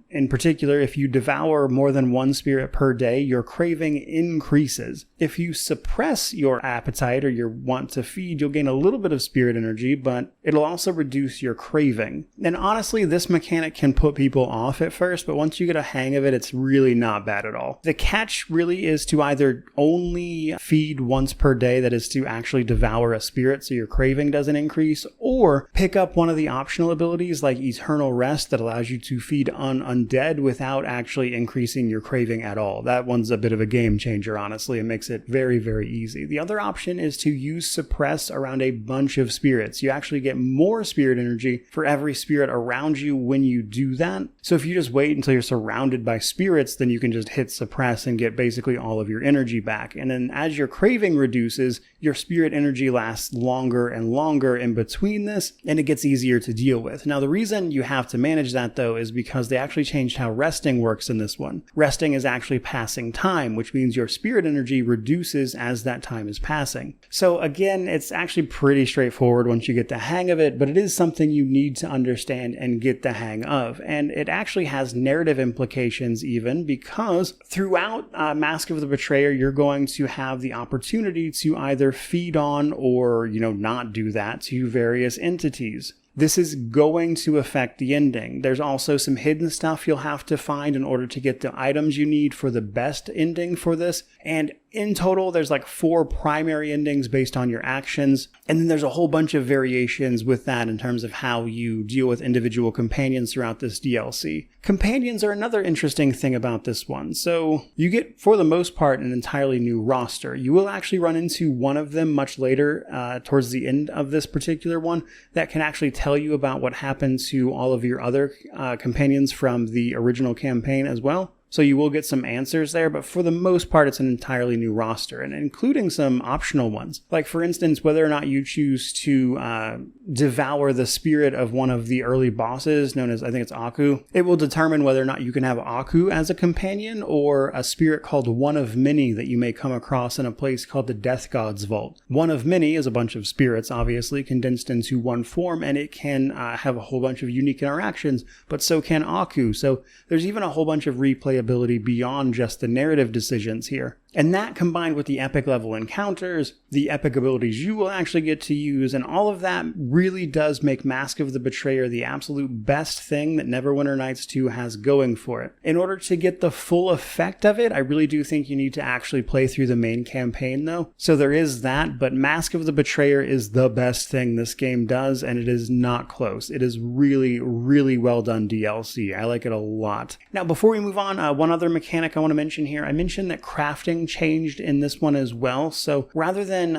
in particular, if you devour more than one spirit per day, your craving increases. If you suppress your appetite or your want to feed, you'll gain a little bit of spirit energy, but it'll also reduce your craving. And honestly, this mechanic can put people off at first, but once you get a hang of it, it's really not bad at all. The catch really is to either only feed once per day, that is to actually devour a spirit so your craving doesn't increase, or pick up one of the optional abilities like Eternal Rest that allows you to feed undead without actually increasing your craving at all. That one's a bit of a game changer, honestly. It makes it very, very easy. The other option is to use Suppress around a bunch of spirits. You actually get more spirit energy for every spirit around you when you do that. So if you just wait until you're surrounded by spirits, then you can just hit Suppress and get basically all of your energy back. And then as your craving reduces, your spirit energy lasts longer and longer in between this, and it gets easier to deal with. Now, the reason you have to manage that, though, is because they actually changed how resting works in this one. Resting is actually passing time, which means your spirit energy reduces as that time is passing. So again, it's actually pretty straightforward once you get the hang of it, but it is something you need to understand and get the hang of. And it actually has narrative implications even, because throughout Mask of the Betrayer, you're going to have the opportunity to either feed on or, not do that to various entities. This is going to affect the ending. There's also some hidden stuff you'll have to find in order to get the items you need for the best ending for this. And in total, there's like 4 primary endings based on your actions. And then there's a whole bunch of variations with that in terms of how you deal with individual companions throughout this DLC. Companions are another interesting thing about this one. So you get, for the most part, an entirely new roster. You will actually run into one of them much later, towards the end of this particular one, that can actually tell you about what happened to all of your other companions from the original campaign as well. So you will get some answers there, but for the most part, it's an entirely new roster, and including some optional ones. Like, for instance, whether or not you choose to devour the spirit of one of the early bosses, known as, I think it's Aku, it will determine whether or not you can have Aku as a companion, or a spirit called One of Many that you may come across in a place called the Death God's Vault. One of Many is a bunch of spirits, obviously, condensed into one form, and it can have a whole bunch of unique interactions, but so can Aku. So there's even a whole bunch of replayability beyond just the narrative decisions here. And that, combined with the epic level encounters, the epic abilities you will actually get to use, and all of that really does make Mask of the Betrayer the absolute best thing that Neverwinter Nights 2 has going for it. In order to get the full effect of it, I really do think you need to actually play through the main campaign though. So there is that, but Mask of the Betrayer is the best thing this game does, and it is not close. It is really, really well done DLC. I like it a lot. Now, before we move on, one other mechanic I want to mention here. I mentioned that crafting crafting changed in this one as well. So rather than,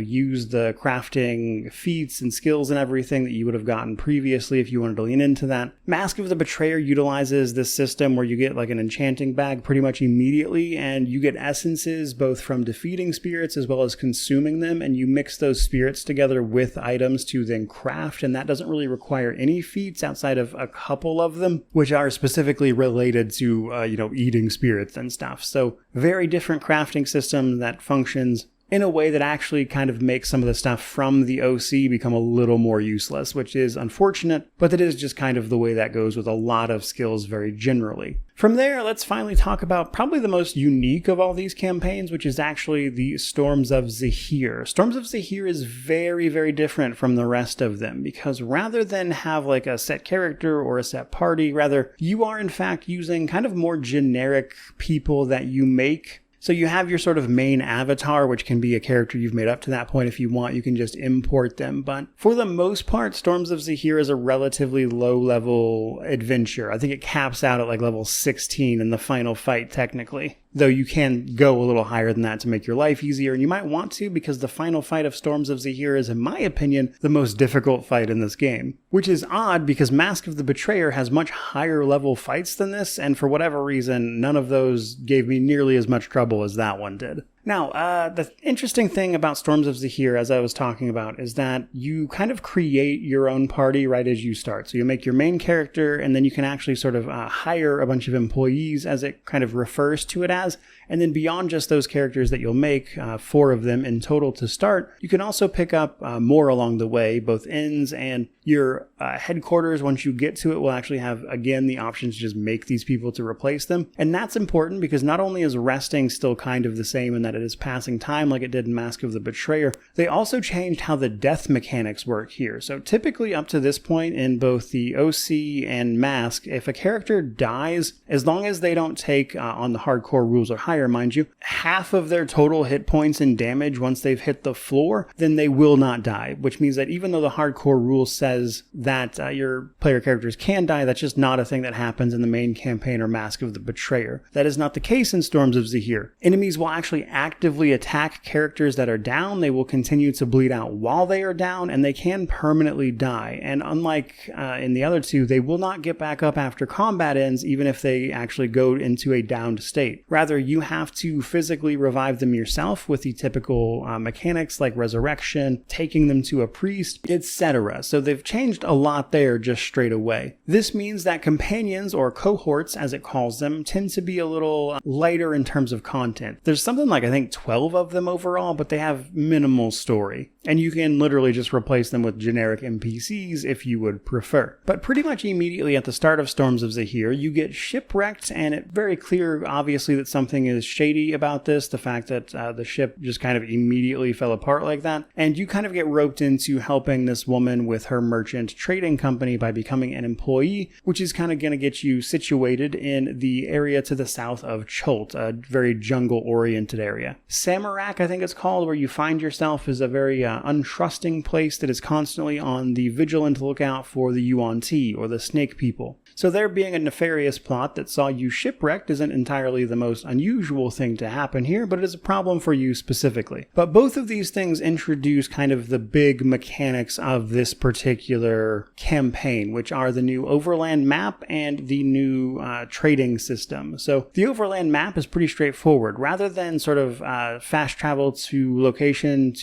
use the crafting feats and skills and everything that you would have gotten previously if you wanted to lean into that, Mask of the Betrayer utilizes this system where you get like an enchanting bag pretty much immediately, and you get essences both from defeating spirits as well as consuming them, and you mix those spirits together with items to then craft, and that doesn't really require any feats outside of a couple of them, which are specifically related to, eating spirits and stuff. So very different crafting system that functions in a way that actually kind of makes some of the stuff from the OC become a little more useless, which is unfortunate, but that is just kind of the way that goes with a lot of skills very generally. From there, let's finally talk about probably the most unique of all these campaigns, which is actually the Storms of Zehir. Storms of Zehir is very, very different from the rest of them, because rather than have like a set character or a set party, rather you are in fact using kind of more generic people that you make. So you have your sort of main avatar, which can be a character you've made up to that point. If you want, you can just import them. But for the most part, Storms of Zehir is a relatively low-level adventure. I think it caps out at like level 16 in the final fight, technically. Though you can go a little higher than that to make your life easier, and you might want to, because the final fight of Storms of Zehir is, in my opinion, the most difficult fight in this game. Which is odd, because Mask of the Betrayer has much higher level fights than this, and for whatever reason, none of those gave me nearly as much trouble as that one did. Now, the interesting thing about Storms of Zehir, as I was talking about, is that you kind of create your own party right as you start. So you make your main character, and then you can actually sort of hire a bunch of employees, as it kind of refers to it as. And then beyond just those characters that you'll make, 4 of them in total to start, you can also pick up more along the way, both inns and your headquarters. Once you get to it, will actually have, again, the option to just make these people to replace them. And that's important because not only is resting still kind of the same in that it is passing time like it did in Mask of the Betrayer, they also changed how the death mechanics work here. So typically up to this point in both the OC and Mask, if a character dies, as long as they don't take, on the hardcore rules or higher, mind you, half of their total hit points and damage once they've hit the floor, then they will not die, which means that even though the hardcore rule says that your player characters can die, that's just not a thing that happens in the main campaign or Mask of the Betrayer. That is not the case in Storms of Zehir. Enemies will actually actively attack characters that are down, they will continue to bleed out while they are down, and they can permanently die. And unlike in the other two, they will not get back up after combat ends, even if they actually go into a downed state. Rather, you have to physically revive them yourself with the typical mechanics like resurrection, taking them to a priest, etc. So they've changed a lot there just straight away. This means that companions, or cohorts as it calls them, tend to be a little lighter in terms of content. There's something like, I think, 12 of them overall, but they have minimal story. And you can literally just replace them with generic NPCs if you would prefer. But pretty much immediately at the start of Storms of Zehir, you get shipwrecked, and it's very clear, obviously, that something is shady about this, the fact that the ship just kind of immediately fell apart like that. And you kind of get roped into helping this woman with her merchant trading company by becoming an employee, which is kind of going to get you situated in the area to the south of Cholt, a very jungle-oriented area. Samarak, I think it's called, where you find yourself, is a very untrusting place that is constantly on the vigilant lookout for the Yuan-Ti, or the snake people. So there being a nefarious plot that saw you shipwrecked isn't entirely the most unusual thing to happen here, but it is a problem for you specifically. But both of these things introduce kind of the big mechanics of this particular campaign, which are the new overland map and the new trading system. So the overland map is pretty straightforward. Rather than sort of fast travel to location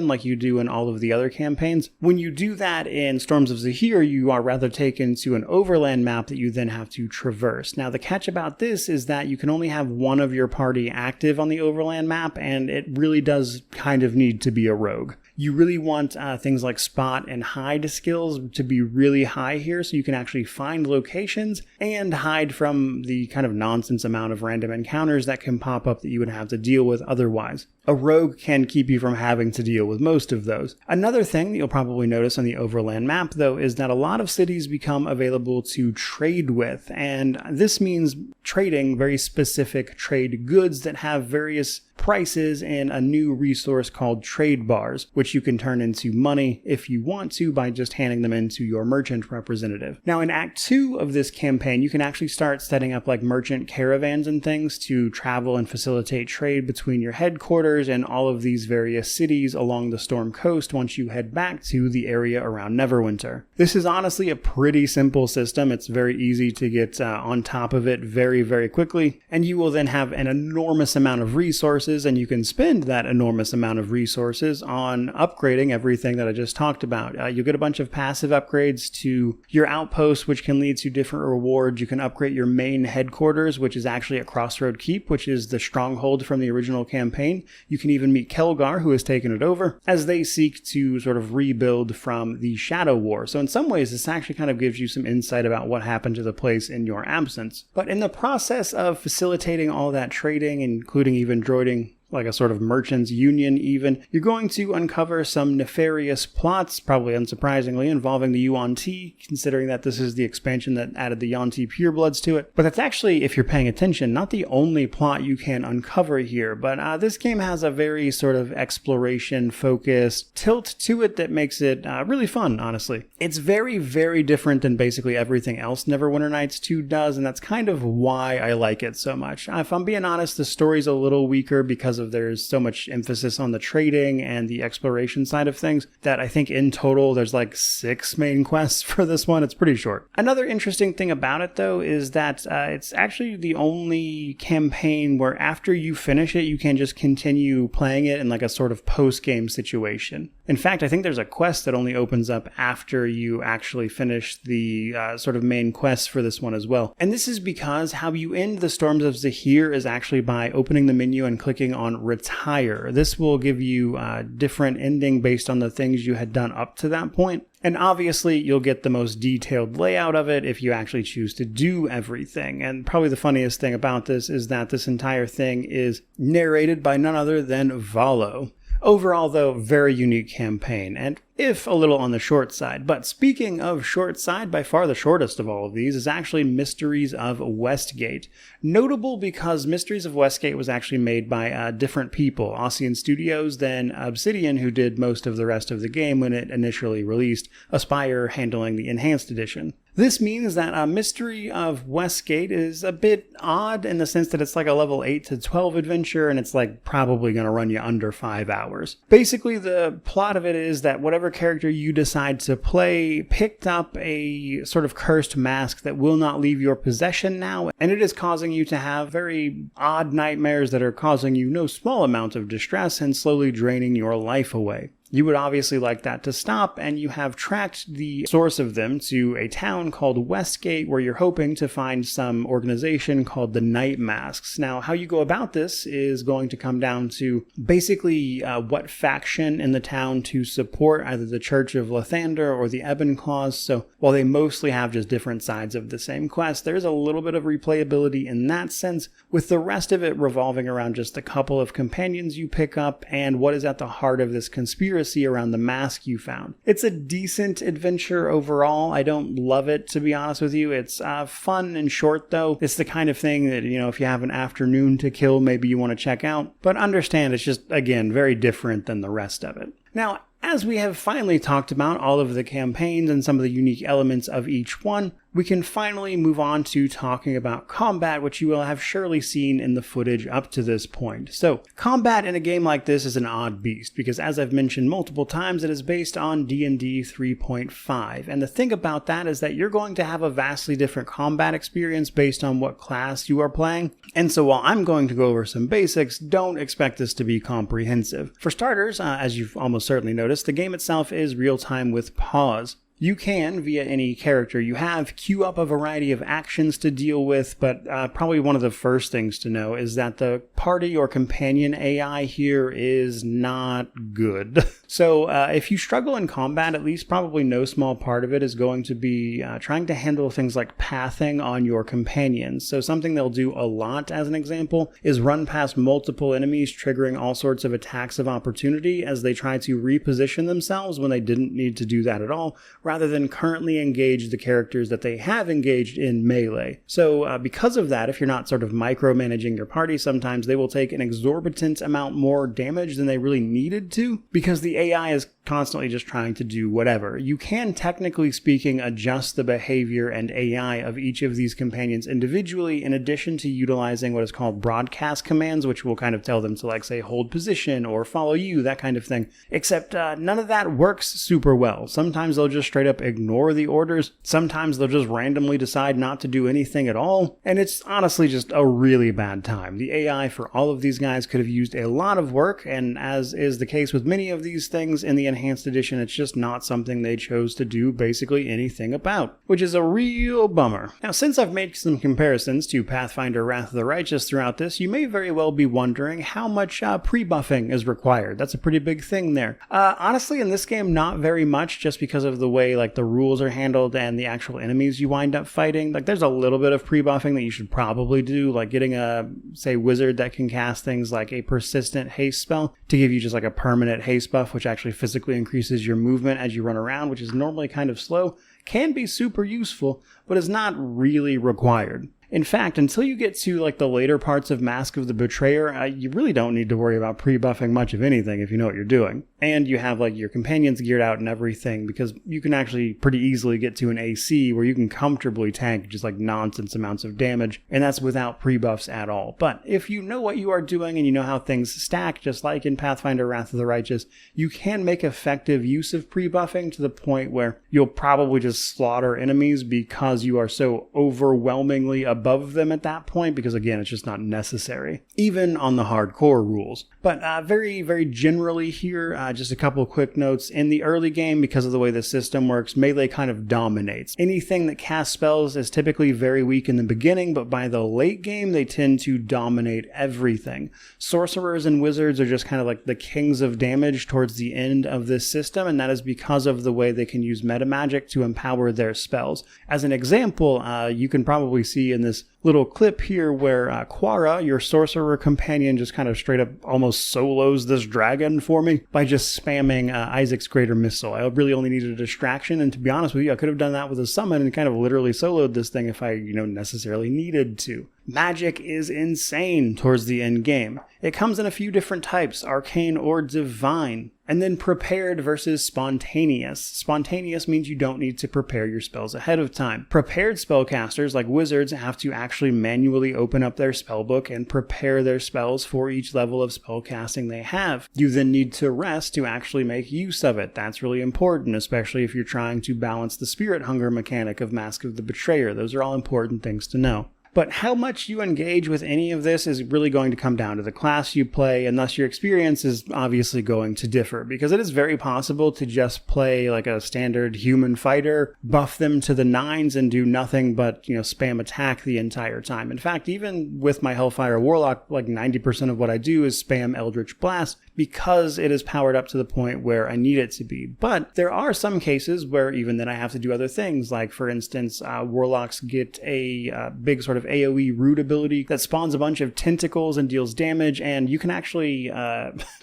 like you do in all of the other campaigns, when you do that in Storms of Zehir, you are rather taken to an overland map that you then have to traverse. Now, the catch about this is that you can only have one of your party active on the overland map, and it really does kind of need to be a rogue. You really want things like spot and hide skills to be really high here, so you can actually find locations and hide from the kind of nonsense amount of random encounters that can pop up that you would have to deal with otherwise. A rogue can keep you from having to deal with most of those. Another thing that you'll probably notice on the overland map, though, is that a lot of cities become available to trade with, and this means trading very specific trade goods that have various prices in a new resource called trade bars, which you can turn into money if you want to by just handing them into your merchant representative. Now in Act 2 of this campaign, you can actually start setting up like merchant caravans and things to travel and facilitate trade between your headquarters and all of these various cities along the Storm Coast once you head back to the area around Neverwinter. This is honestly a pretty simple system. It's very easy to get on top of it very, very quickly, and you will then have an enormous amount of resources, and you can spend that enormous amount of resources on upgrading everything that I just talked about. You'll get a bunch of passive upgrades to your outposts, which can lead to different rewards. You can upgrade your main headquarters, which is actually at Crossroad Keep, which is the stronghold from the original campaign. You can even meet Kelgar, who has taken it over, as they seek to sort of rebuild from the Shadow War. So in some ways, this actually kind of gives you some insight about what happened to the place in your absence. But in the process of facilitating all that trading, including even droiding like a sort of merchants union even, you're going to uncover some nefarious plots, probably unsurprisingly, involving the Yuan-Ti, considering that this is the expansion that added the Yuan-Ti purebloods to it. But that's actually, if you're paying attention, not the only plot you can uncover here, but this game has a very sort of exploration-focused tilt to it that makes it really fun, honestly. It's very, very different than basically everything else Neverwinter Nights 2 does, and that's kind of why I like it so much. If I'm being honest, the story's a little weaker because there's so much emphasis on the trading and the exploration side of things that I think in total there's like 6 main quests for this one. It's pretty short. Another interesting thing about it though is that it's actually the only campaign where after you finish it you can just continue playing it in like a sort of post-game situation. In fact, I think there's a quest that only opens up after you actually finish the sort of main quest for this one as well. And this is because how you end the Storms of Zehir is actually by opening the menu and clicking on retire. This will give you a different ending based on the things you had done up to that point. And obviously, you'll get the most detailed layout of it if you actually choose to do everything. And probably the funniest thing about this is that this entire thing is narrated by none other than Valo. Overall, though, very unique campaign, and if a little on the short side. But speaking of short side, by far the shortest of all of these is actually Mysteries of Westgate. Notable because Mysteries of Westgate was actually made by different people, Ossian Studios, than Obsidian, who did most of the rest of the game when it initially released, Aspire handling the Enhanced Edition. This means that Mystery of Westgate is a bit odd in the sense that it's like a level 8 to 12 adventure, and it's like probably going to run you under 5 hours. Basically, the plot of it is that whatever character you decide to play picked up a sort of cursed mask that will not leave your possession now, and it is causing you to have very odd nightmares that are causing you no small amount of distress and slowly draining your life away. You would obviously like that to stop, and you have tracked the source of them to a town called Westgate, where you're hoping to find some organization called the Night Masks. Now, how you go about this is going to come down to basically what faction in the town to support, either the Church of Lathander or the Ebon Claws. So while they mostly have just different sides of the same quest, there's a little bit of replayability in that sense, with the rest of it revolving around just a couple of companions you pick up and what is at the heart of this conspiracy around the mask you found. It's a decent adventure overall. I don't love it, to be honest with you. It's fun and short, though. It's the kind of thing that, you know, if you have an afternoon to kill, maybe you want to check out. But understand it's just, again, very different than the rest of it. Now, as we have finally talked about all of the campaigns and some of the unique elements of each one, we can finally move on to talking about combat, which you will have surely seen in the footage up to this point. So, combat in a game like this is an odd beast, because as I've mentioned multiple times, it is based on D&D 3.5, and the thing about that is that you're going to have a vastly different combat experience based on what class you are playing, and so while I'm going to go over some basics, don't expect this to be comprehensive. For starters, as you've almost certainly noticed, the game itself is real-time with pause. You can, via any character you have, queue up a variety of actions to deal with, but probably one of the first things to know is that the party or companion AI here is not good. So if you struggle in combat, at least probably no small part of it is going to be trying to handle things like pathing on your companions. So something they'll do a lot, as an example, is run past multiple enemies, triggering all sorts of attacks of opportunity as they try to reposition themselves when they didn't need to do that at all, rather than currently engage the characters that they have engaged in melee. So because of that, if you're not sort of micromanaging your party, sometimes they will take an exorbitant amount more damage than they really needed to, because the AI is constantly just trying to do whatever. You can, technically speaking, adjust the behavior and AI of each of these companions individually, in addition to utilizing what is called broadcast commands, which will kind of tell them to, like, say, hold position or follow you, that kind of thing. Except none of that works super well. Sometimes they'll just straight up ignore the orders. Sometimes they'll just randomly decide not to do anything at all. And it's honestly just a really bad time. The AI for all of these guys could have used a lot of work, and as is the case with many of these things in the Enhanced Edition, it's just not something they chose to do basically anything about, which is a real bummer. Now, since I've made some comparisons to Pathfinder Wrath of the Righteous throughout this, you may very well be wondering how much pre-buffing is required. That's a pretty big thing there. Honestly, in this game, not very much, just because of the way like the rules are handled and the actual enemies you wind up fighting. Like, there's a little bit of pre-buffing that you should probably do, like getting a, say, wizard that can cast things like a persistent haste spell to give you just like a permanent haste buff, which actually physically increases your movement as you run around, which is normally kind of slow, can be super useful, but is not really required. In fact, until you get to like the later parts of Mask of the Betrayer, you really don't need to worry about pre-buffing much of anything if you know what you're doing. And you have like your companions geared out and everything, because you can actually pretty easily get to an AC where you can comfortably tank just like nonsense amounts of damage, and that's without pre-buffs at all. But if you know what you are doing and you know how things stack, just like in Pathfinder Wrath of the Righteous, you can make effective use of pre-buffing to the point where you'll probably just slaughter enemies because you are so overwhelmingly above them at that point, because again, it's just not necessary, even on the hardcore rules. But very, very generally here, just a couple of quick notes. In the early game, because of the way the system works, melee kind of dominates. Anything that casts spells is typically very weak in the beginning, but by the late game, they tend to dominate everything. Sorcerers and wizards are just kind of like the kings of damage towards the end of this system, and that is because of the way they can use meta magic to empower their spells. As an example, you can probably see in this little clip here where Quara, your sorcerer companion, just kind of straight up almost solos this dragon for me by just spamming Isaac's Greater Missile. I really only needed a distraction, and to be honest with you, I could have done that with a summon and kind of literally soloed this thing if I, necessarily needed to. Magic is insane towards the end game. It comes in a few different types, arcane or divine. And then prepared versus spontaneous. Spontaneous means you don't need to prepare your spells ahead of time. Prepared spellcasters, like wizards, have to actually manually open up their spellbook and prepare their spells for each level of spellcasting they have. You then need to rest to actually make use of it. That's really important, especially if you're trying to balance the spirit hunger mechanic of Mask of the Betrayer. Those are all important things to know. But how much you engage with any of this is really going to come down to the class you play, and thus your experience is obviously going to differ, because it is very possible to just play like a standard human fighter, buff them to the nines, and do nothing but, spam attack the entire time. In fact, even with my Hellfire Warlock, like 90% of what I do is spam Eldritch Blast, because it is powered up to the point where I need it to be. But there are some cases where even then I have to do other things, like for instance, Warlocks get a big sort of AoE root ability that spawns a bunch of tentacles and deals damage, and you can actually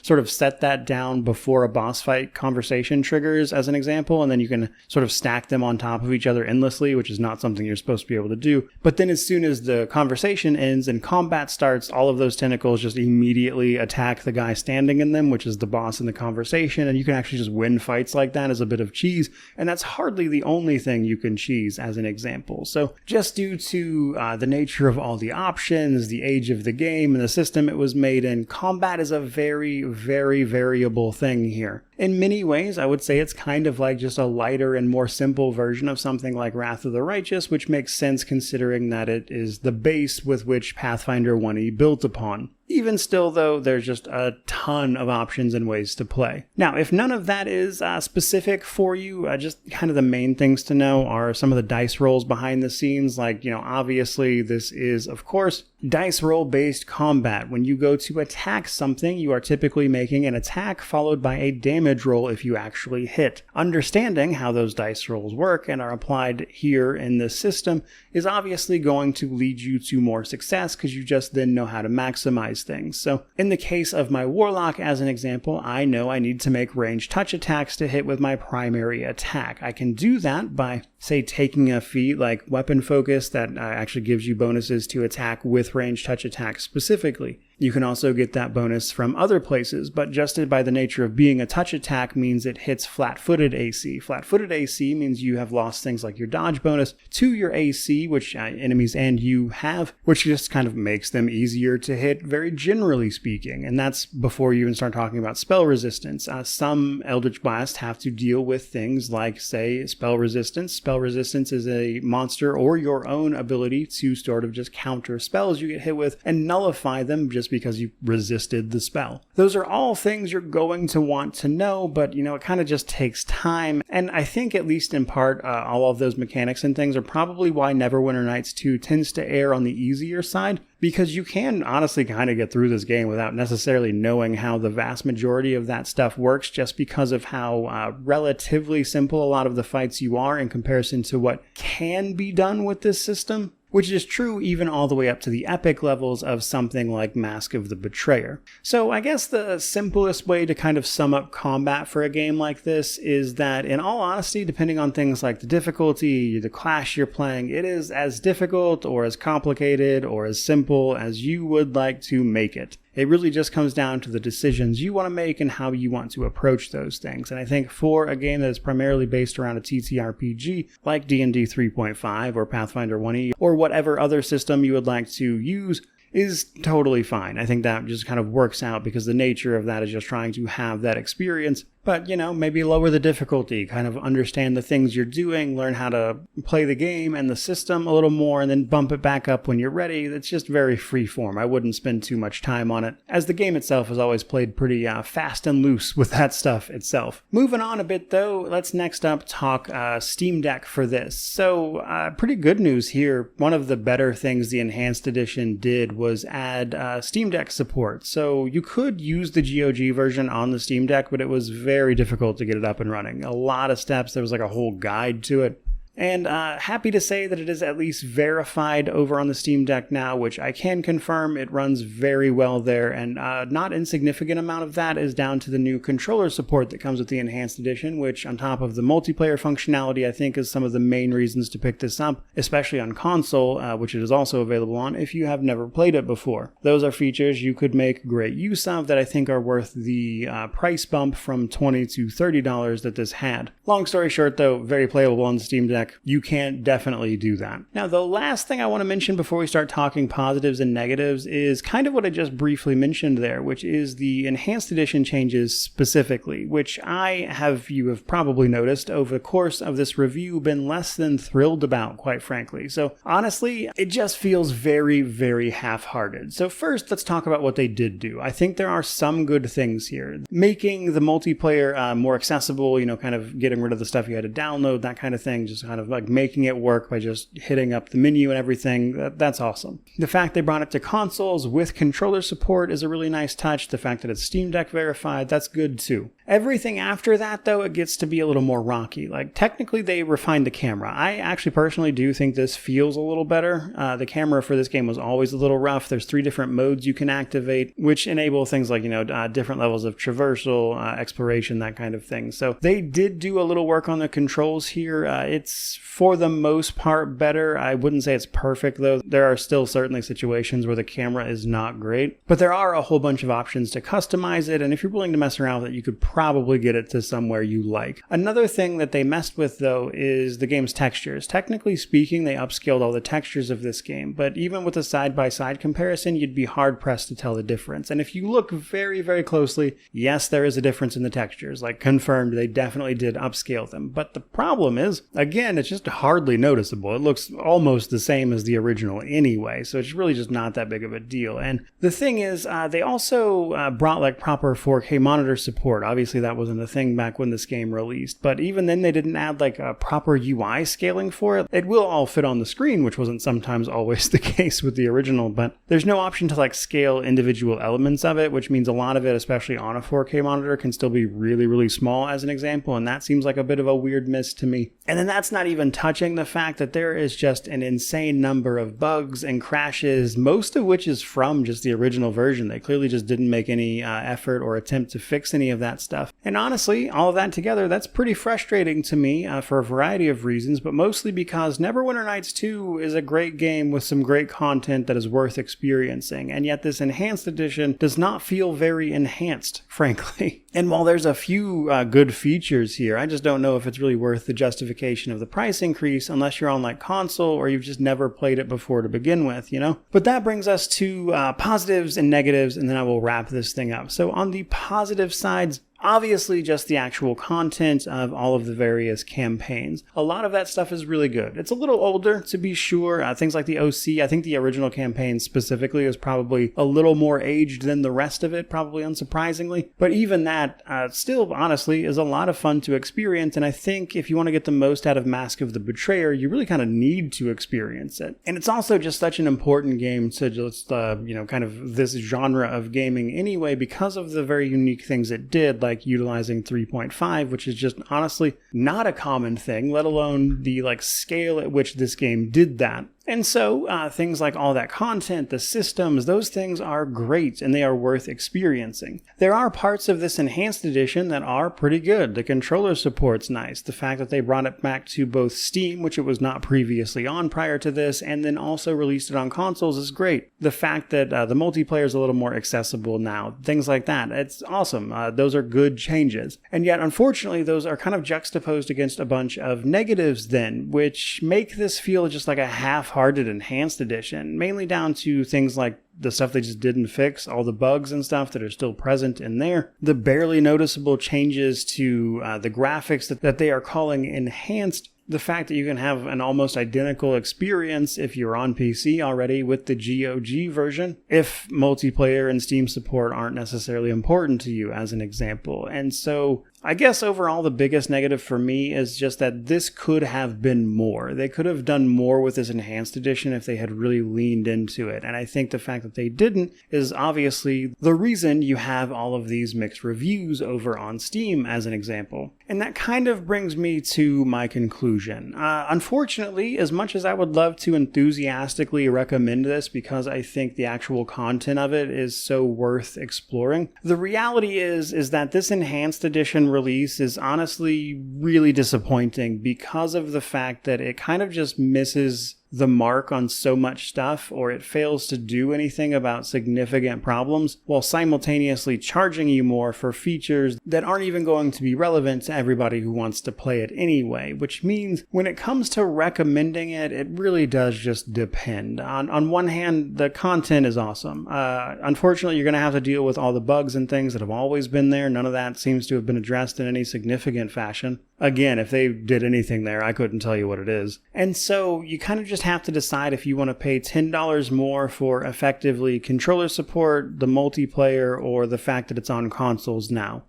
sort of set that down before a boss fight conversation triggers, as an example, and then you can sort of stack them on top of each other endlessly, which is not something you're supposed to be able to do. But then as soon as the conversation ends and combat starts, all of those tentacles just immediately attack the guy standing in them, which is the boss in the conversation, and you can actually just win fights like that as a bit of cheese, and that's hardly the only thing you can cheese, as an example. So just due to the nature of all the options, the age of the game, and the system it was made in, combat is a very, very variable thing here. In many ways, I would say it's kind of like just a lighter and more simple version of something like Wrath of the Righteous, which makes sense considering that it is the base with which Pathfinder 1e built upon. Even still, though, there's just a ton of options and ways to play. Now, if none of that is specific for you, just kind of the main things to know are some of the dice rolls behind the scenes. Like, obviously this is, of course, dice roll based combat. When you go to attack something, you are typically making an attack followed by a damage roll if you actually hit. Understanding how those dice rolls work and are applied here in this system is obviously going to lead you to more success because you just then know how to maximize things. So in the case of my Warlock as an example, I know I need to make ranged touch attacks to hit with my primary attack. I can do that by, say, taking a feat like Weapon Focus that actually gives you bonuses to attack with ranged touch attacks specifically. You can also get that bonus from other places, but just by the nature of being a touch attack means it hits flat-footed AC. Flat-footed AC means you have lost things like your dodge bonus to your AC, which enemies and you have, which just kind of makes them easier to hit, very generally speaking. And that's before you even start talking about spell resistance. Some Eldritch Blasts have to deal with things like, say, spell resistance. Spell resistance is a monster or your own ability to sort of just counter spells you get hit with and nullify them just because you resisted the spell. Those are all things you're going to want to know, but it kind of just takes time. And I think at least in part, all of those mechanics and things are probably why Neverwinter Nights 2 tends to err on the easier side, because you can honestly kind of get through this game without necessarily knowing how the vast majority of that stuff works, just because of how relatively simple a lot of the fights you are in comparison to what can be done with this system. Which is true even all the way up to the epic levels of something like Mask of the Betrayer. So I guess the simplest way to kind of sum up combat for a game like this is that, in all honesty, depending on things like the difficulty, the class you're playing, it is as difficult or as complicated or as simple as you would like to make it. It really just comes down to the decisions you want to make and how you want to approach those things. And I think for a game that is primarily based around a TTRPG like D&D 3.5 or Pathfinder 1E or whatever other system you would like to use, is totally fine. I think that just kind of works out because the nature of that is just trying to have that experience. But, maybe lower the difficulty, kind of understand the things you're doing, learn how to play the game and the system a little more, and then bump it back up when you're ready. It's just very free form. I wouldn't spend too much time on it, as the game itself has always played pretty fast and loose with that stuff itself. Moving on a bit, though, let's next up talk Steam Deck for this. So, pretty good news here. One of the better things the Enhanced Edition did was add Steam Deck support. So, you could use the GOG version on the Steam Deck, but it was very difficult to get it up and running. A lot of steps. There was like a whole guide to it. And happy to say that it is at least verified over on the Steam Deck now, which I can confirm it runs very well there, and not insignificant amount of that is down to the new controller support that comes with the Enhanced Edition, which on top of the multiplayer functionality I think is some of the main reasons to pick this up, especially on console, which it is also available on if you have never played it before. Those are features you could make great use of that I think are worth the price bump from $20 to $30 that this had. Long story short though, very playable on the Steam Deck. You can definitely do that. Now, the last thing I want to mention before we start talking positives and negatives is kind of what I just briefly mentioned there, which is the Enhanced Edition changes specifically, which you have probably noticed over the course of this review, been less than thrilled about, quite frankly. So honestly, it just feels very, very half-hearted. So first, let's talk about what they did do. I think there are some good things here. Making the multiplayer more accessible, kind of getting rid of the stuff you had to download, that kind of thing, just kind of like making it work by just hitting up the menu and everything, that's awesome. The fact they brought it to consoles with controller support is a really nice touch. The fact that it's Steam Deck verified, that's good too. Everything after that, though, it gets to be a little more rocky. Like, technically, they refined the camera. I actually personally do think this feels a little better. The camera for this game was always a little rough. There's 3 different modes you can activate, which enable things like, different levels of traversal, exploration, that kind of thing. So they did do a little work on the controls here. It's, for the most part, better. I wouldn't say it's perfect, though. There are still certainly situations where the camera is not great, but there are a whole bunch of options to customize it, and if you're willing to mess around with it, you could probably get it to somewhere you like. Another thing that they messed with, though, is the game's textures. Technically speaking, they upscaled all the textures of this game, but even with a side-by-side comparison, you'd be hard-pressed to tell the difference. And if you look very, very closely, yes, there is a difference in the textures. Like, confirmed, they definitely did upscale them. But the problem is, again, again, it's just hardly noticeable. It looks almost the same as the original anyway, so it's really just not that big of a deal. And the thing is, they also brought like proper 4K monitor support. Obviously, that wasn't a thing back when this game released, but even then they didn't add like a proper UI scaling for it. It will all fit on the screen, which wasn't sometimes always the case with the original, but there's no option to like scale individual elements of it, which means a lot of it, especially on a 4K monitor, can still be really, really small as an example, and that seems like a bit of a weird miss to me. And then that's not even touching the fact that there is just an insane number of bugs and crashes, most of which is from just the original version. They clearly just didn't make any effort or attempt to fix any of that stuff. And honestly, all of that together, that's pretty frustrating to me for a variety of reasons, but mostly because Neverwinter Nights 2 is a great game with some great content that is worth experiencing, and yet this enhanced edition does not feel very enhanced, frankly. And while there's a few good features here, I just don't know if it's really worth the justification of the price increase unless you're on like console or you've just never played it before to begin with, you know? But that brings us to positives and negatives, and then I will wrap this thing up. So on the positive sides, obviously just the actual content of all of the various campaigns. A lot of that stuff is really good. It's a little older, to be sure. Things like the OC, I think the original campaign specifically is probably a little more aged than the rest of it, probably unsurprisingly. But even that still, honestly, is a lot of fun to experience, and I think if you want to get the most out of Mask of the Betrayer, you really kind of need to experience it. And it's also just such an important game to just, kind of this genre of gaming anyway, because of the very unique things it did, like utilizing 3.5, which is just honestly not a common thing, let alone the scale at which this game did that. And so things like all that content, the systems, those things are great and they are worth experiencing. There are parts of this enhanced edition that are pretty good. The controller support's nice. The fact that they brought it back to both Steam, which it was not previously on prior to this, and then also released it on consoles is great. The fact that the multiplayer is a little more accessible now, things like that, it's awesome. Those are good changes. And yet, unfortunately, those are kind of juxtaposed against a bunch of negatives then, which make this feel just like a half-hearted enhanced edition, mainly down to things like the stuff they just didn't fix, all the bugs and stuff that are still present in there, the barely noticeable changes to the graphics that they are calling enhanced, the fact that you can have an almost identical experience if you're on PC already with the GOG version, if multiplayer and Steam support aren't necessarily important to you, as an example. And so I guess overall the biggest negative for me is just that this could have been more. They could have done more with this enhanced edition if they had really leaned into it. And I think the fact that they didn't is obviously the reason you have all of these mixed reviews over on Steam, as an example. And that kind of brings me to my conclusion. Unfortunately, as much as I would love to enthusiastically recommend this because I think the actual content of it is so worth exploring, the reality is that this enhanced edition release is honestly really disappointing because of the fact that it kind of just misses the mark on so much stuff, or it fails to do anything about significant problems while simultaneously charging you more for features that aren't even going to be relevant to everybody who wants to play it anyway, which means when it comes to recommending it, it really does just depend. On one hand, the content is awesome. Unfortunately, you're going to have to deal with all the bugs and things that have always been there. None of that seems to have been addressed in any significant fashion. Again, if they did anything there, I couldn't tell you what it is. And so you kind of just have to decide if you want to pay $10 more for effectively controller support, the multiplayer, or the fact that it's on consoles now.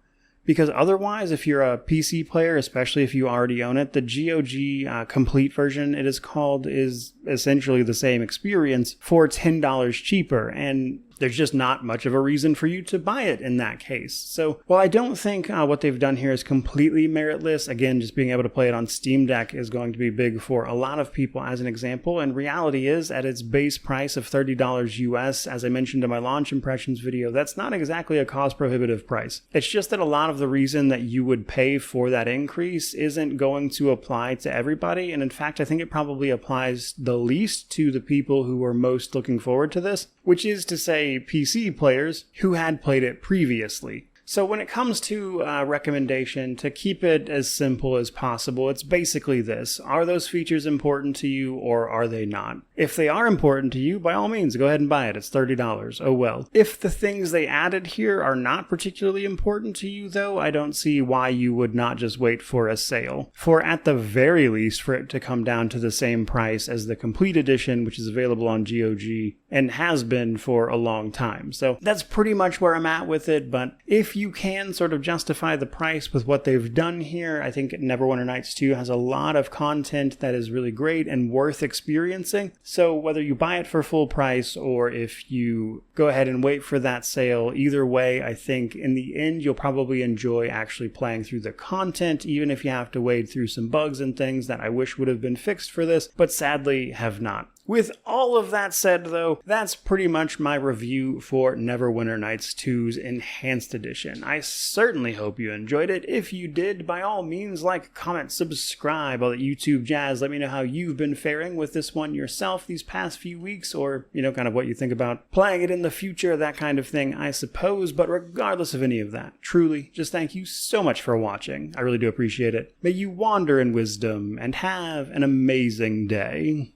Because otherwise, if you're a PC player, especially if you already own it, the GOG complete version, it is called, is essentially the same experience for $10 cheaper. And there's just not much of a reason for you to buy it in that case. So while I don't think what they've done here is completely meritless, again, just being able to play it on Steam Deck is going to be big for a lot of people as an example. And reality is, at its base price of $30 US, as I mentioned in my launch impressions video, that's not exactly a cost prohibitive price. It's just that a lot of the reason that you would pay for that increase isn't going to apply to everybody. And in fact, I think it probably applies the least to the people who are most looking forward to this, which is to say PC players who had played it previously. So when it comes to recommendation, to keep it as simple as possible, it's basically this. Are those features important to you or are they not? If they are important to you, by all means, go ahead and buy it. It's $30. Oh well. If the things they added here are not particularly important to you, though, I don't see why you would not just wait for a sale. For at the very least, for it to come down to the same price as the complete edition, which is available on GOG and has been for a long time. So that's pretty much where I'm at with it, but if you can sort of justify the price with what they've done here, I think Neverwinter Nights 2 has a lot of content that is really great and worth experiencing. So whether you buy it for full price or if you go ahead and wait for that sale, either way, I think in the end you'll probably enjoy actually playing through the content, even if you have to wade through some bugs and things that I wish would have been fixed for this, but sadly have not. With all of that said, though, that's pretty much my review for Neverwinter Nights 2's Enhanced Edition. I certainly hope you enjoyed it. If you did, by all means, like, comment, subscribe, all that YouTube jazz. Let me know how you've been faring with this one yourself these past few weeks, or, kind of what you think about playing it in the future, that kind of thing, I suppose. But regardless of any of that, truly, just thank you so much for watching. I really do appreciate it. May you wander in wisdom and have an amazing day.